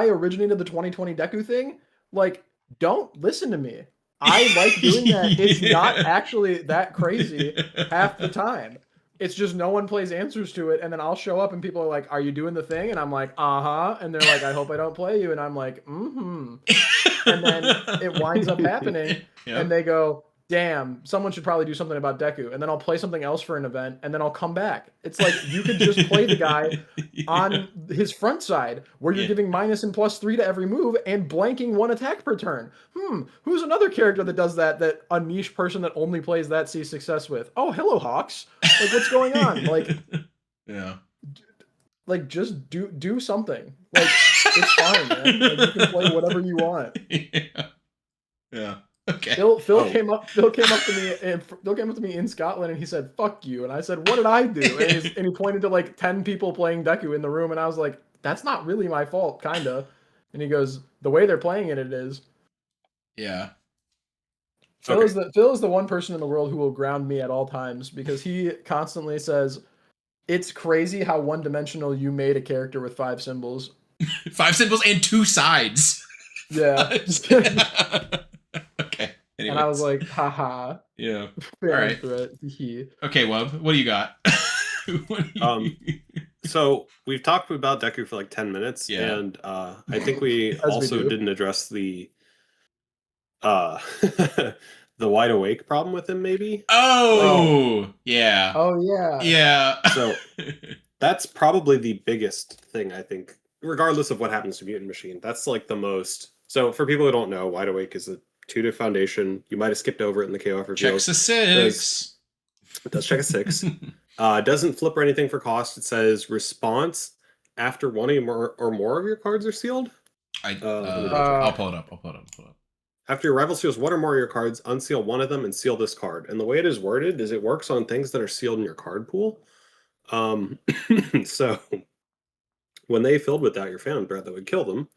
originated the 2020 Deku thing. Like, don't listen to me. I like doing that. It's not actually that crazy half the time. It's just no one plays answers to it, and then I'll show up and people are like, "Are you doing the thing?" And I'm like, "Uh-huh." And they're like, "I hope I don't play you." And I'm like, "Mm-hmm." And then it winds up happening, and they go, "Damn, someone should probably do something about Deku." And then I'll play something else for an event, and then I'll come back. It's like you could just play the guy on his front side, where you're giving -3 and +3 to every move and blanking 1 attack per turn. Who's another character that does that a niche person that only plays that sees success with? Oh, hello, Hawks. Like, what's going on? Like, like just do something. Like, it's fine, man. Like, you can play whatever you want. Yeah. Okay. Phil came up to me in Scotland and he said, "Fuck you." And I said, "What did I do?" And he pointed to like 10 people playing Deku in the room, and I was like, "That's not really my fault, kinda." And he goes, "The way they're playing it is." Yeah. Phil is the one person in the world who will ground me at all times, because he constantly says, "It's crazy how one-dimensional you made a character with 5 symbols." 5 symbols and 2 sides. Yeah. Okay. Anyways. And I was like, haha. Yeah. All right. Okay, Wub, what do you got? So we've talked about Deku for like 10 minutes, and I think we also didn't address the the wide awake problem with him, maybe. Yeah. Oh yeah. Yeah. So that's probably the biggest thing, I think, regardless of what happens to Mutant Machine. That's like the most. So for people who don't know, wide awake is a 2 foundation. You might have skipped over it in the KOF review. Checks a 6. It does check a 6. Doesn't flip or anything for cost. It says response after 1 or more of your cards are sealed. I'll pull it up. After your rival seals 1 or more of your cards, unseal 1 of them and seal this card. And the way it is worded is it works on things that are sealed in your card pool. So when they filled without your Phantom Threat that would kill them,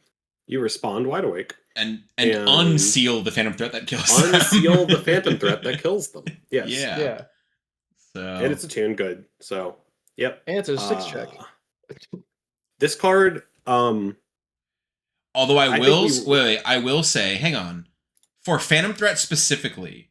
you respond wide awake. And unseal the Phantom Threat that kills them. Unseal the Phantom Threat that kills them. Yes. Yeah. So. And it's attuned good. So, yep. And it's a 6 check. This card, although I will say, hang on. For Phantom Threat specifically,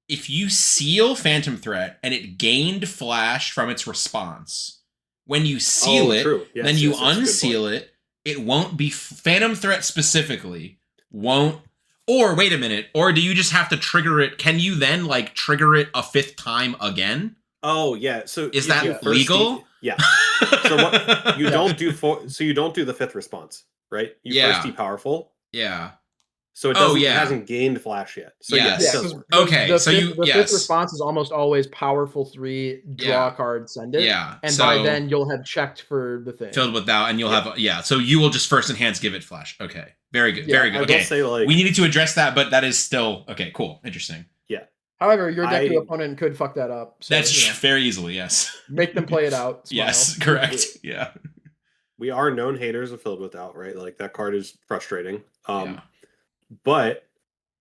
if you seal Phantom Threat and it gained flash from its response, when you seal then you unseal it, it won't be Phantom Threat specifically won't. Or wait a minute, or do you just have to trigger it? Can you then like trigger it a 5th time again? Oh yeah. So is that legal? Yeah. So what you don't do you don't do the 5th response, right? You first powerful. Yeah. So it hasn't gained flash yet. So okay. The 5th response is almost always powerful 3, draw a card, send it. Yeah. And by then you'll have checked for the thing. Filled with that, and you'll have so you will just first enhance give it flash. Okay. Very good. Very good. I Okay. will say, like, we needed to address that, but that is still okay, cool. Interesting. Yeah. However, your Deku I opponent could fuck that up. So, That's you know, very easily, yes. make them play it out. Smile. Yes, correct. Yeah. we are known haters of Filled Without, right? Like that card is frustrating. Yeah. But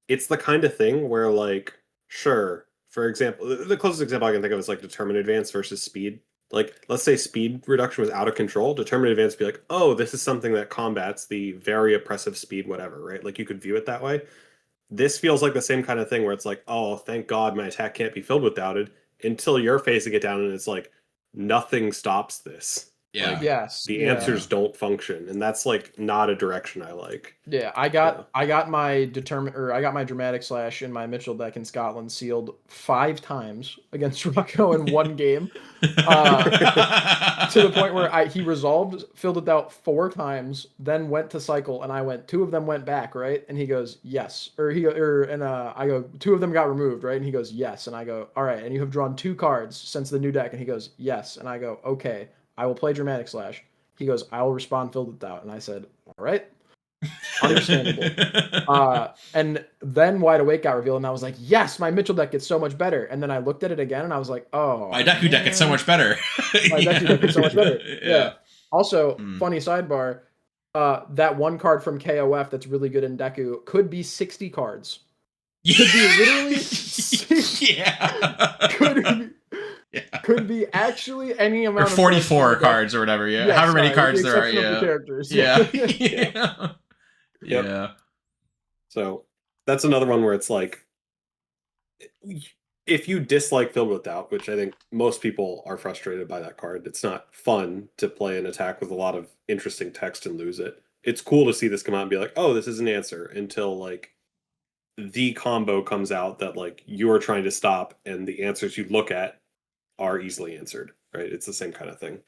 it's the kind of thing where, like, sure, for example, the closest example I can think of is like Determined Advance versus Speed. Like, let's say speed reduction was out of control. Determined Advance would be like, oh, this is something that combats the very oppressive speed, whatever, right? Like, you could view it that way. This feels like the same kind of thing where it's like, oh, thank God my attack can't be filled without it, until you're facing it down and it's like, nothing stops this. Yeah. Like, Yes. the yeah. answers don't function, and that's like not a direction I like. Yeah, I got my dramatic slash in my Mitchell deck in Scotland sealed 5 times against Rocco in one game. To the point where he resolved, filled it out 4 times, then went to cycle, and I went 2 of them went back, right? And he goes, yes. I go, 2 of them got removed, right? And he goes, yes. And I go, all right, and you have drawn 2 cards since the new deck. And he goes, yes. And I go, okay, I will play dramatic slash. He goes, I will respond filled it out. And I said, all right. Understandable. And then Wide Awake got revealed, and I was like, yes, my Mitchell deck gets so much better. And then I looked at it again, and I was like, oh, my Deku deck gets so much better. My Deku deck gets so much better. Yeah. Also, Mm. funny sidebar, that one card from KOF that's really good in Deku could be 60 cards. Could be literally yeah. Could be actually any amount or 44 cards or whatever. Yeah, however many cards there are. Yeah. Characters. Yeah. Yeah. Yeah. So that's another one where it's like, if you dislike Filled with Doubt, which I think most people are frustrated by that card, it's not fun to play an attack with a lot of interesting text and lose it. It's cool to see this come out and be like, oh, this is an answer, until like the combo comes out that like you're trying to stop, and the answers you look at are easily answered, right? It's the same kind of thing.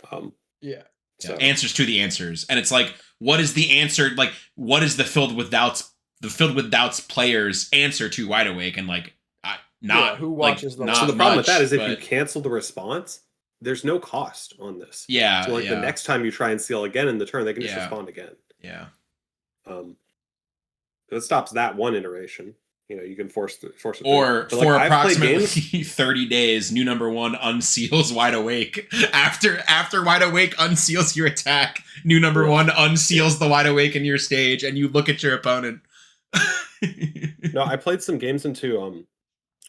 Yeah. So. Answers to the answers. And it's like, what is the answer? Like, what is the Filled with Doubts player's answer to Wide Awake? And like, who watches them? So the problem with that is if you cancel the response, there's no cost on this. Yeah. So like the next time you try and seal again in the turn, they can just respond again. Yeah. It stops that one iteration. You know, you can force it. Or for approximately 30 days, new number 1 unseals Wide Awake. After Wide Awake unseals your attack, new number 1 unseals the Wide Awake in your stage, and you look at your opponent. No, I played some games into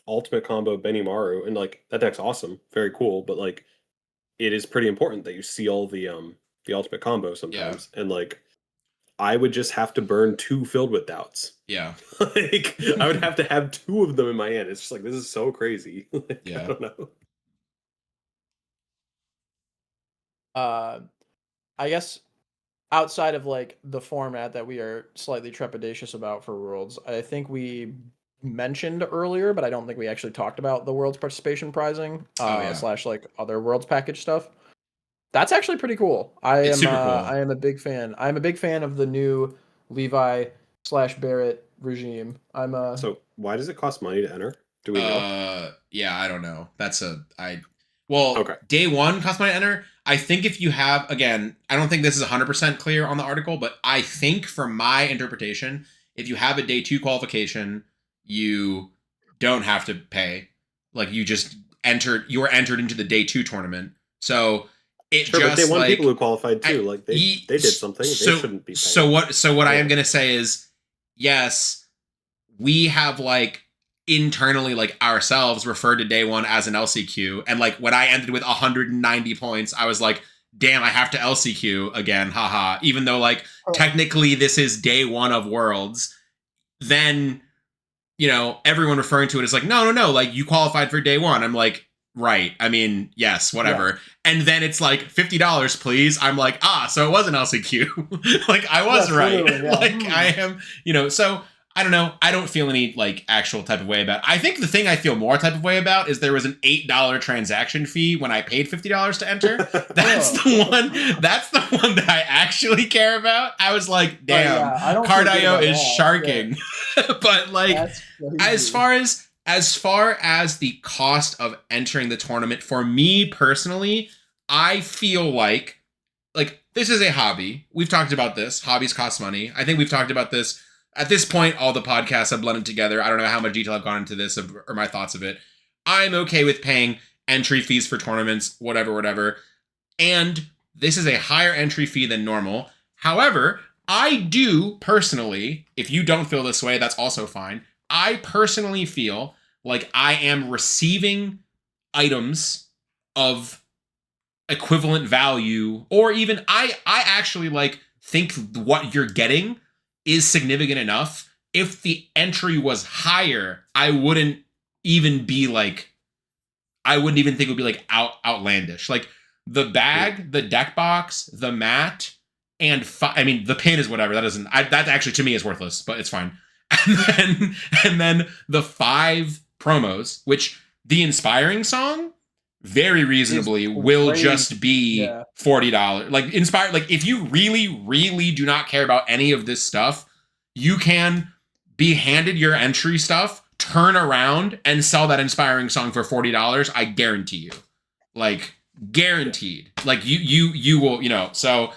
Ultimate Combo Benimaru, and like that deck's awesome, very cool, but like it is pretty important that you seal the Ultimate Combo sometimes, and like I would just have to burn 2 Filled with Doubts. Yeah. Like, I would have to have 2 of them in my hand. It's just like, this is so crazy. Like, yeah. I don't know. I guess outside of like the format that we are slightly trepidatious about for Worlds, I think we mentioned earlier, but I don't think we actually talked about the Worlds participation prizing / like other Worlds package stuff. That's actually pretty cool. It's super cool. I am a big fan. I'm a big fan of the new Levi / Barrett regime. So why does it cost money to enter? Do we know? Yeah, I don't know. Okay. Day 1 costs money to enter. I think if you have, again, I don't think this is 100% clear on the article, but I think from my interpretation, if you have a day 2 qualification, you don't have to pay. Like you were entered into the day 2 tournament. So but they won people who qualified too. Like they did something. They shouldn't be paying. So what I am gonna say is, yes, we have like internally like ourselves referred to day 1 as an LCQ, and like when I ended with 190 points, I was like, damn, I have to LCQ again, haha. Even though like technically this is day 1 of Worlds, then everyone referring to it as like, no, like you qualified for day 1. I'm like, right. I mean, yes, whatever. Yeah. And then it's like $50, please. I'm like, so it was an LCQ. Like I was right. Yeah. Like I am, so I don't know. I don't feel any like actual type of way about it. I think the thing I feel more type of way about is there was an $8 transaction fee when I paid $50 to enter. That's the one that I actually care about. I was like, damn, Card.io is sharking. Yeah. But like as far as the cost of entering the tournament, for me personally, I feel like this is a hobby. We've talked about this. Hobbies cost money. I think we've talked about this at this point, all the podcasts have blended together. I don't know how much detail I've gone into this or my thoughts of it. I'm okay with paying entry fees for tournaments, whatever. And this is a higher entry fee than normal. However, I do personally, if you don't feel this way, that's also fine. I personally feel like I am receiving items of equivalent value, or even I actually like think what you're getting is significant enough. If the entry was higher, I wouldn't even think it would be like outlandish. Like the bag, the deck box, the mat, and the pin is whatever. That actually to me is worthless, but it's fine. And then the 5 promos, which the inspiring song very reasonably will just be $40. Like inspired, like if you really do not care about any of this stuff, you can be handed your entry stuff, turn around and sell that inspiring song for $40. I guarantee you. Like guaranteed. Like you will, so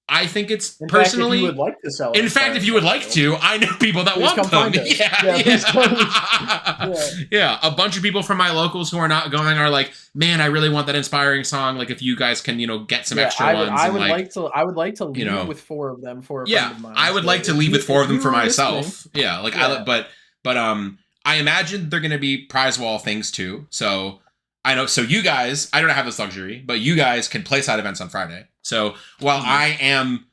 I think it's in personally. Fact, if you would like to sell in fact, if you would like to, I know people that want them. Yeah. A bunch of people from my locals who are not going are like, man, I really want that inspiring song. Like, if you guys can, get some extra ones. I would like to leave with 4 of them for a friend of mine. I would like to leave with 4 of them for myself. Listening. I imagine they're going to be prize wall things too. So I know. So you guys, I don't have this luxury, but you guys can play side events on Friday. So while I am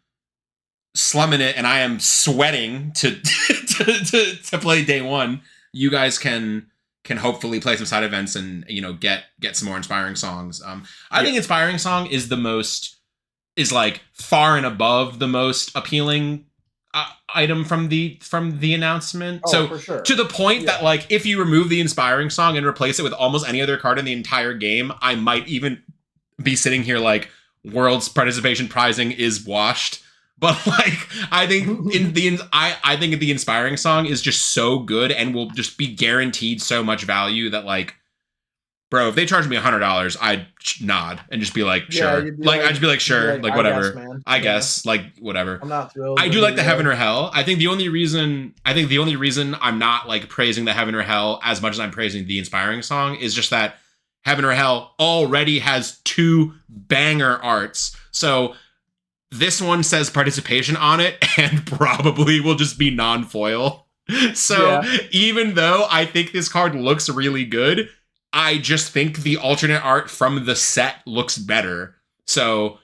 slumming it and I am sweating to play day 1, you guys can hopefully play some side events and get some more inspiring songs. I think inspiring song is like far and above the most appealing item from the announcement. So for sure. To the point that like if you remove the inspiring song and replace it with almost any other card in the entire game, I might even be sitting here like World's participation prizing is washed. But like I think I think the inspiring song is just so good and will just be guaranteed so much value that like, bro, if they charge me $100, I'd nod and just be like, sure. I'd just be like, sure, like whatever. I guess, like whatever. I'm not thrilled. I do like the Heaven or Hell. I think the only reason I'm not like praising the Heaven or Hell as much as I'm praising the inspiring song is just that Heaven or Hell already has 2 banger arts. So this one says participation on it and probably will just be non-foil. So even though I think this card looks really good, I just think the alternate art from the set looks better. So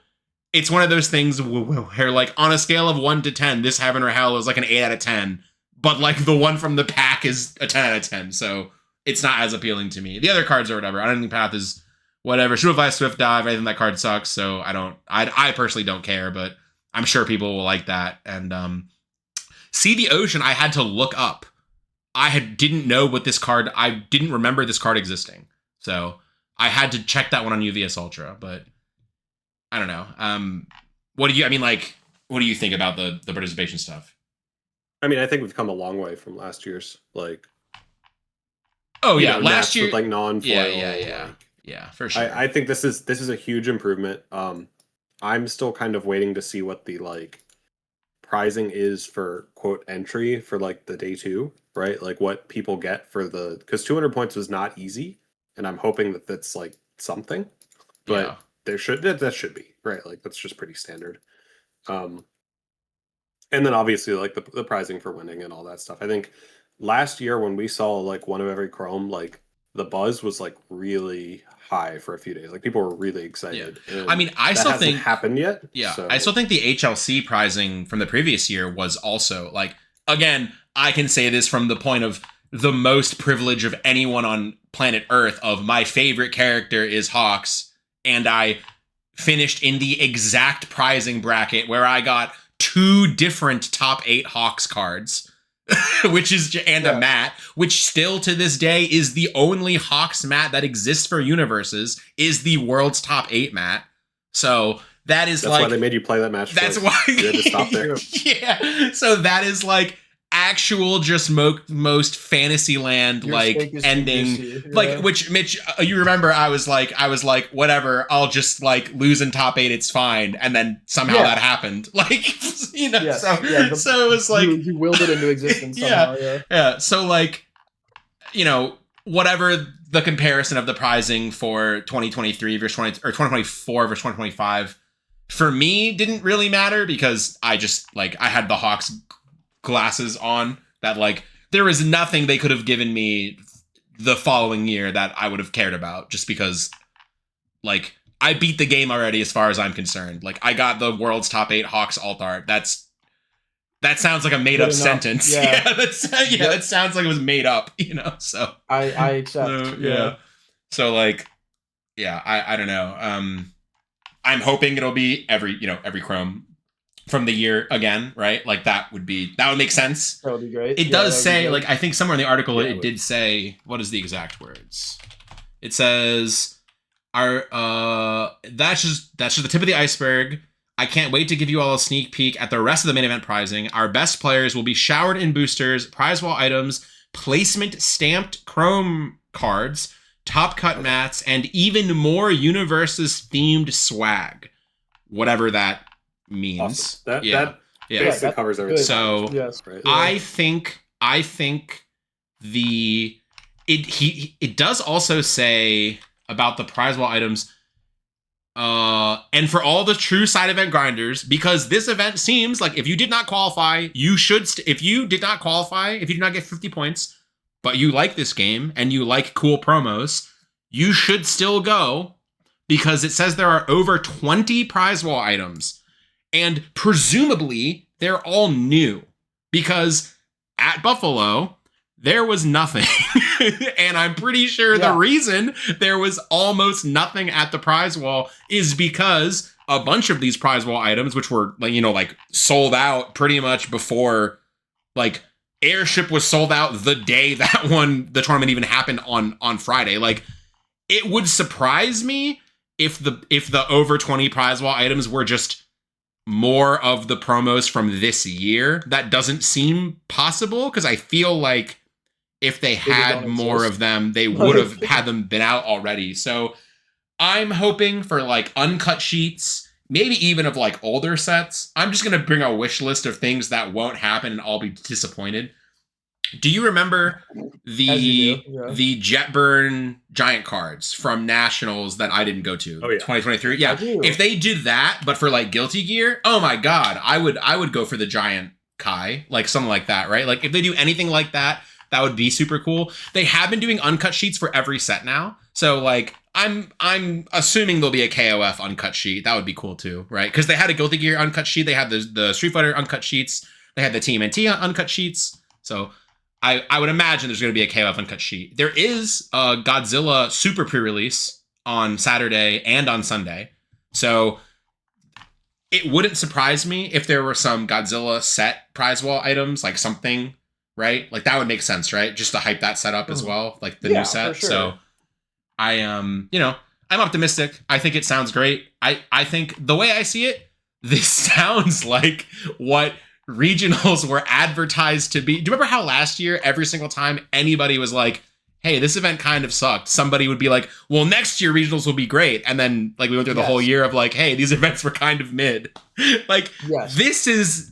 it's one of those things where like on a scale of 1 to 10, this Heaven or Hell is like an 8 out of 10. But like the one from the pack is a 10 out of 10. So it's not as appealing to me. The other cards are whatever. Identity Path is whatever. Shoot Fly, Swift Dive. I think that card sucks. So I personally don't care, but I'm sure people will like that. And See the Ocean, I had to look up. Didn't know what this card. I didn't remember this card existing. So I had to check that one on UVS Ultra. But I don't know. What do you think about the participation stuff? I mean, I think we've come a long way from last year's like. Oh yeah, last year with like non-foil. Yeah, for sure. I think this is a huge improvement. I'm still kind of waiting to see what the like prizing is for quote entry for like the day 2, right? Like what people get for because 200 points was not easy, and I'm hoping that that's like something, but that should be right. Like that's just pretty standard. And then obviously like the prizing for winning and all that stuff. I think last year when we saw like one of every Chrome, like the buzz was like really high for a few days. Like people were really excited. Yeah. I mean, I still think happened yet. Yeah, so. I still think the HLC prizing from the previous year was also like, again, I can say this from the point of the most privilege of anyone on planet Earth of my favorite character is Hawks, and I finished in the exact prizing bracket where I got 2 different top 8 Hawks cards. Which is a mat, which still to this day is the only Hawks mat that exists for universes, is the world's top 8 mat. So that's why they made you play that match. That's why you had to stop there. Yeah. So that is like actual just most Fantasyland Your like steak is too ending, juicy, like yeah. which Mitch, you remember I was like whatever, I'll just like lose in top 8, it's fine, and then somehow Yeah. that happened, like you know, Yes, so yeah, so it was like you willed it into existence somehow. yeah, so like you know whatever the comparison of the pricing for 2023 versus 20 or 2024 versus 2025 for me didn't really matter because I just like I had the Hawks glasses on that like there was nothing they could have given me the following year that I would have cared about just because like I beat the game already as far as I'm concerned. Like I got the world's top 8 Hawks alt art. That sounds like a made up sentence. Yeah. That sounds like it was made up, you know. So I accept. so, yeah. So like yeah, I don't know. I'm hoping it'll be every Chrome from the year again, right? Like that would make sense. That would be great. It does say, like, I think somewhere in the article it did say, what is the exact words? It says that's just the tip of the iceberg. I can't wait to give you all a sneak peek at the rest of the main event prizing. Our best players will be showered in boosters, prize wall items, placement stamped chrome cards, top cut mats, and even more universes themed swag. Whatever that means. Awesome. That basically covers everything. So yes, right. I think it does also say about the prize wall items and for all the true side event grinders, because this event seems like if you did not qualify, you should if you did not qualify, if you did not get 50 points, but you like this game and you like cool promos, you should still go because it says there are over 20 prize wall items and presumably they're all new because at Buffalo there was nothing. And I'm pretty sure the reason there was almost nothing at the prize wall is because a bunch of these prize wall items, which were like sold out pretty much before, like Airship was sold out the day that the tournament even happened on Friday. Like it would surprise me if the over 20 prize wall items were just more of the promos from this year. That doesn't seem possible because I feel like if they had more of them, they would have had them been out already. So I'm hoping for like uncut sheets, maybe even of like older sets. I'm just going to bring a wish list of things that won't happen and I'll be disappointed. Do you remember the Jetburn Giant cards from Nationals that I didn't go to? Oh, yeah. 2023. Yeah. If they did that, but for like Guilty Gear, oh my God, I would go for the Giant Kai, like something like that, right? Like if they do anything like that, that would be super cool. They have been doing uncut sheets for every set now. So like I'm assuming there'll be a KOF uncut sheet. That would be cool too, right? Because they had a Guilty Gear uncut sheet. They had the Street Fighter uncut sheets. They had the TMNT uncut sheets. So I would imagine there's going to be a KOF uncut sheet. There is a Godzilla super pre-release on Saturday and on Sunday. So it wouldn't surprise me if there were some Godzilla set prize wall items, like something, right? Like that would make sense, right? Just to hype that set up as well, like the new set. Sure. So I am, I'm optimistic. I think it sounds great. I think the way I see it, this sounds like what regionals were advertised to be. Do you remember how last year, every single time anybody was like, hey, this event kind of sucked, somebody would be like, well, next year regionals will be great. And then like we went through the whole year of like, hey, these events were kind of mid. Like this is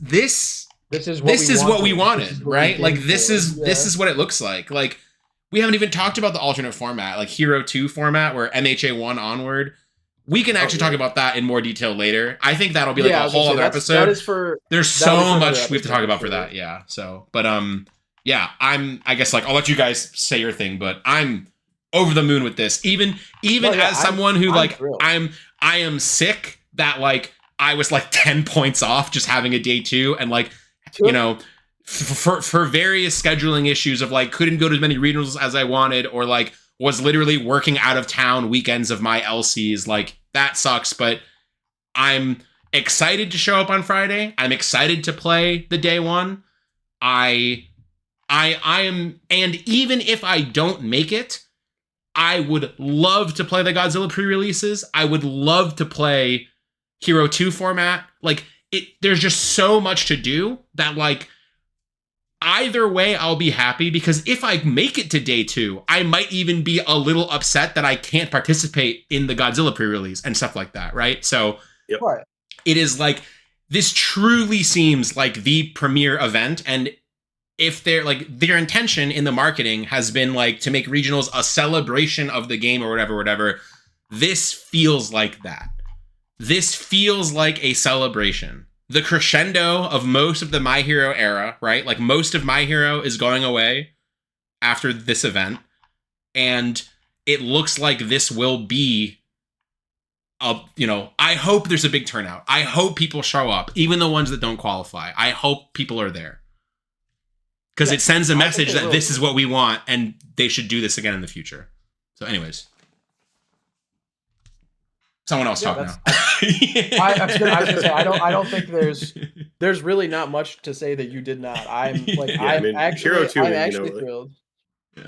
what we wanted, right? Like this is what it looks like. Like we haven't even talked about the alternate format, like Hero 2 format where MHA 1 onward. We can actually talk about that in more detail later. I think that'll be like a whole other episode. There's so much we have to talk about for that. Yeah. So, but I guess like I'll let you guys say your thing, but I'm over the moon with this. Even as someone who I am sick that like I was like 10 points off just having a day 2 and like, for various scheduling issues of like couldn't go to as many regionals as I wanted or like was literally working out of town weekends of my LCs. Like that sucks, but I'm excited to show up on Friday. I'm excited to play the day 1. I am, and even if I don't make it, I would love to play the Godzilla pre-releases. I would love to play Hero 2 format. Like there's just so much to do that like either way, I'll be happy, because if I make it to day 2, I might even be a little upset that I can't participate in the Godzilla pre-release and stuff like that, right? So Yep. Right. it is like, this truly seems like the premier event, and if they're like, their intention in the marketing has been like to make regionals a celebration of the game or whatever, this feels like that. This feels like a celebration. The crescendo of most of the My Hero era, right? Like, most of My Hero is going away after this event, and it looks like this will be I hope there's a big turnout. I hope people show up, even the ones that don't qualify. I hope people are there, because it sends a message that this is what we want, and they should do this again in the future. So anyways, someone else talk now. I was gonna say, I don't think there's really not much to say that you did not. I'm like, I'm actually thrilled.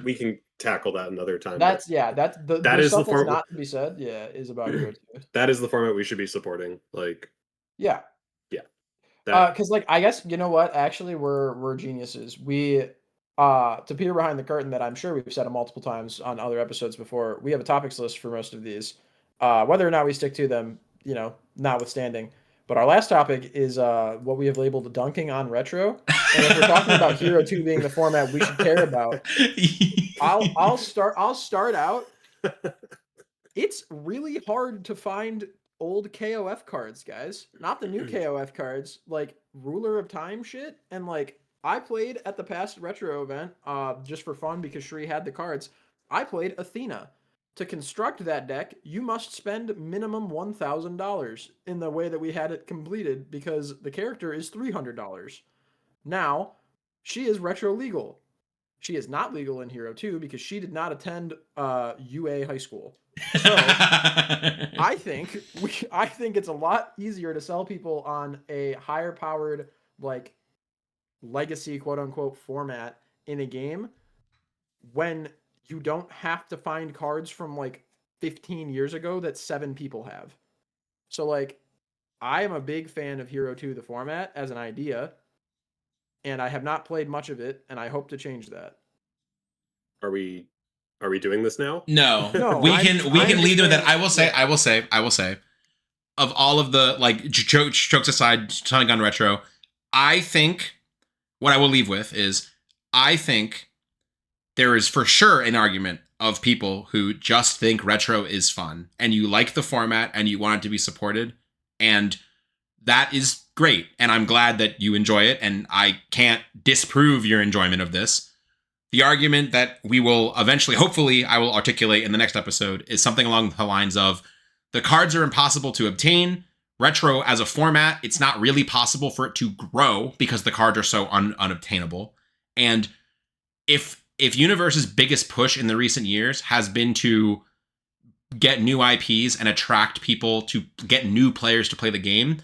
We can tackle that another time. That's the is stuff the form that's not to be said. Yeah, is about Hero 2. That is the format we should be supporting. Like, yeah. Because like, I guess, you know what? Actually, we're geniuses. We to peer behind the curtain, that I'm sure we've said it multiple times on other episodes before, we have a topics list for most of these. Whether or not we stick to them, notwithstanding. But our last topic is what we have labeled dunking on retro. And if we're talking about Hero 2 being the format we should care about, I'll start out. It's really hard to find old KOF cards, guys. Not the new KOF cards, like Ruler of Time shit. And like, I played at the past retro event just for fun because Shri had the cards. I played Athena. To construct that deck, you must spend minimum $1,000 in the way that we had it completed, because the character is $300. Now, she is retro legal. She is not legal in Hero 2 because she did not attend UA high school. So I think it's a lot easier to sell people on a higher powered, like, legacy quote unquote format in a game when you don't have to find cards from like 15 years ago that 7 people have. So like, I am a big fan of Hero 2, the format, as an idea, and I have not played much of it, and I hope to change that. Are we doing this now? No. We can lead with that. I will say, of all of the, like, jokes aside, Tonic on retro, I think what I will leave with is, I think there is for sure an argument of people who just think retro is fun, and you like the format and you want it to be supported, and that is great. And I'm glad that you enjoy it, and I can't disprove your enjoyment of this. The argument that we will eventually, hopefully, I will articulate in the next episode is something along the lines of, the cards are impossible to obtain. Retro as a format, it's not really possible for it to grow because the cards are so unobtainable. And if Universe's biggest push in the recent years has been to get new IPs and attract people, to get new players to play the game,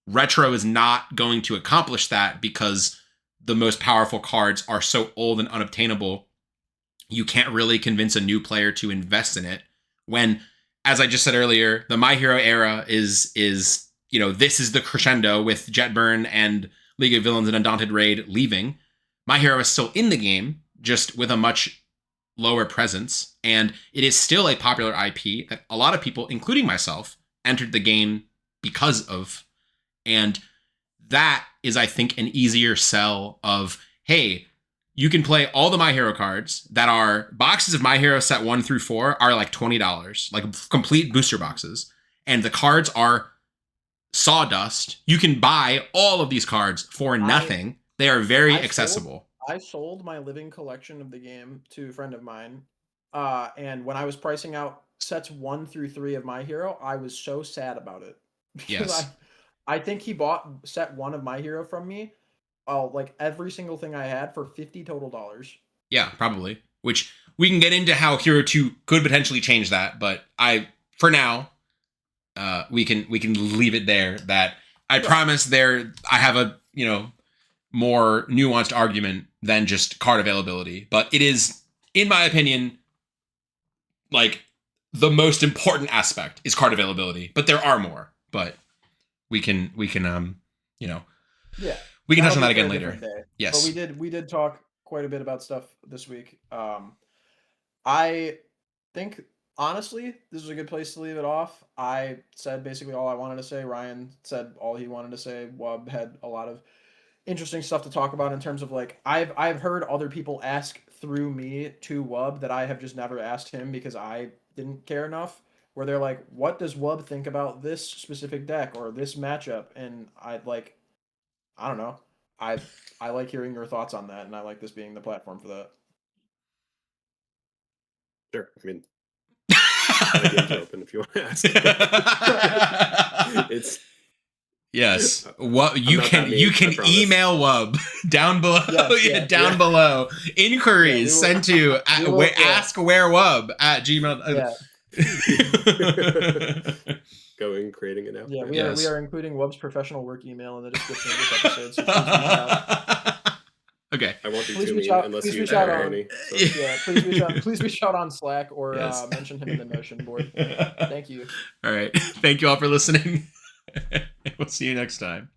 retro is not going to accomplish that, because the most powerful cards are so old and unobtainable. You can't really convince a new player to invest in it, when, as I just said earlier, the My Hero era is this is the crescendo with Jetburn and League of Villains and Undaunted Raid leaving. My Hero is still in the game, just with a much lower presence, and it is still a popular IP that a lot of people, including myself, entered the game because of. And that is, I think, an easier sell of, hey, you can play all the My Hero cards that are boxes of My Hero set 1 through 4 are like $20, like complete booster boxes. And the cards are sawdust. You can buy all of these cards for nothing. They are very accessible. I sold my living collection of the game to a friend of mine. And when I was pricing out sets 1 through 3 of My Hero, I was so sad about it. Yes. I think he bought set 1 of My Hero from me, like every single thing I had, for $50 total. Yeah, probably. Which we can get into how Hero 2 could potentially change that, but for now, we can leave it there. That I promise I have a more nuanced argument than just card availability, but it is, in my opinion, like, the most important aspect is card availability, but there are more. But we can We can touch on That'll that be for again a later. different day. Yes. But we did talk quite a bit about stuff this week. I think honestly, this is a good place to leave it off. I said basically all I wanted to say. Ryan said all he wanted to say. Wub had a lot of interesting stuff to talk about in terms of like I've heard other people ask through me to Wub that I have just never asked him because I didn't care enough. Where they're like, "What does Wub think about this specific deck or this matchup?" And I don't know. I like hearing your thoughts on that, and I like this being the platform for that. Sure. I mean, the games are open if you want to ask. It's yes. What you not can that mean, you I can promise. email Wub down below. Yes, down below. Inquiries will- sent to we will- askwherewub at gmail. Yeah. going creating it now. Yeah, we Yes. are including Wub's professional work email in the description of this episode. So please reach out. Okay. I won't be Please too reach mean out- unless please you reach share out on- any. So. Yeah, please reach out. Please reach out on Slack or Yes. mention him in the Notion board. Thank you. All right. Thank you all for listening. We'll see you next time.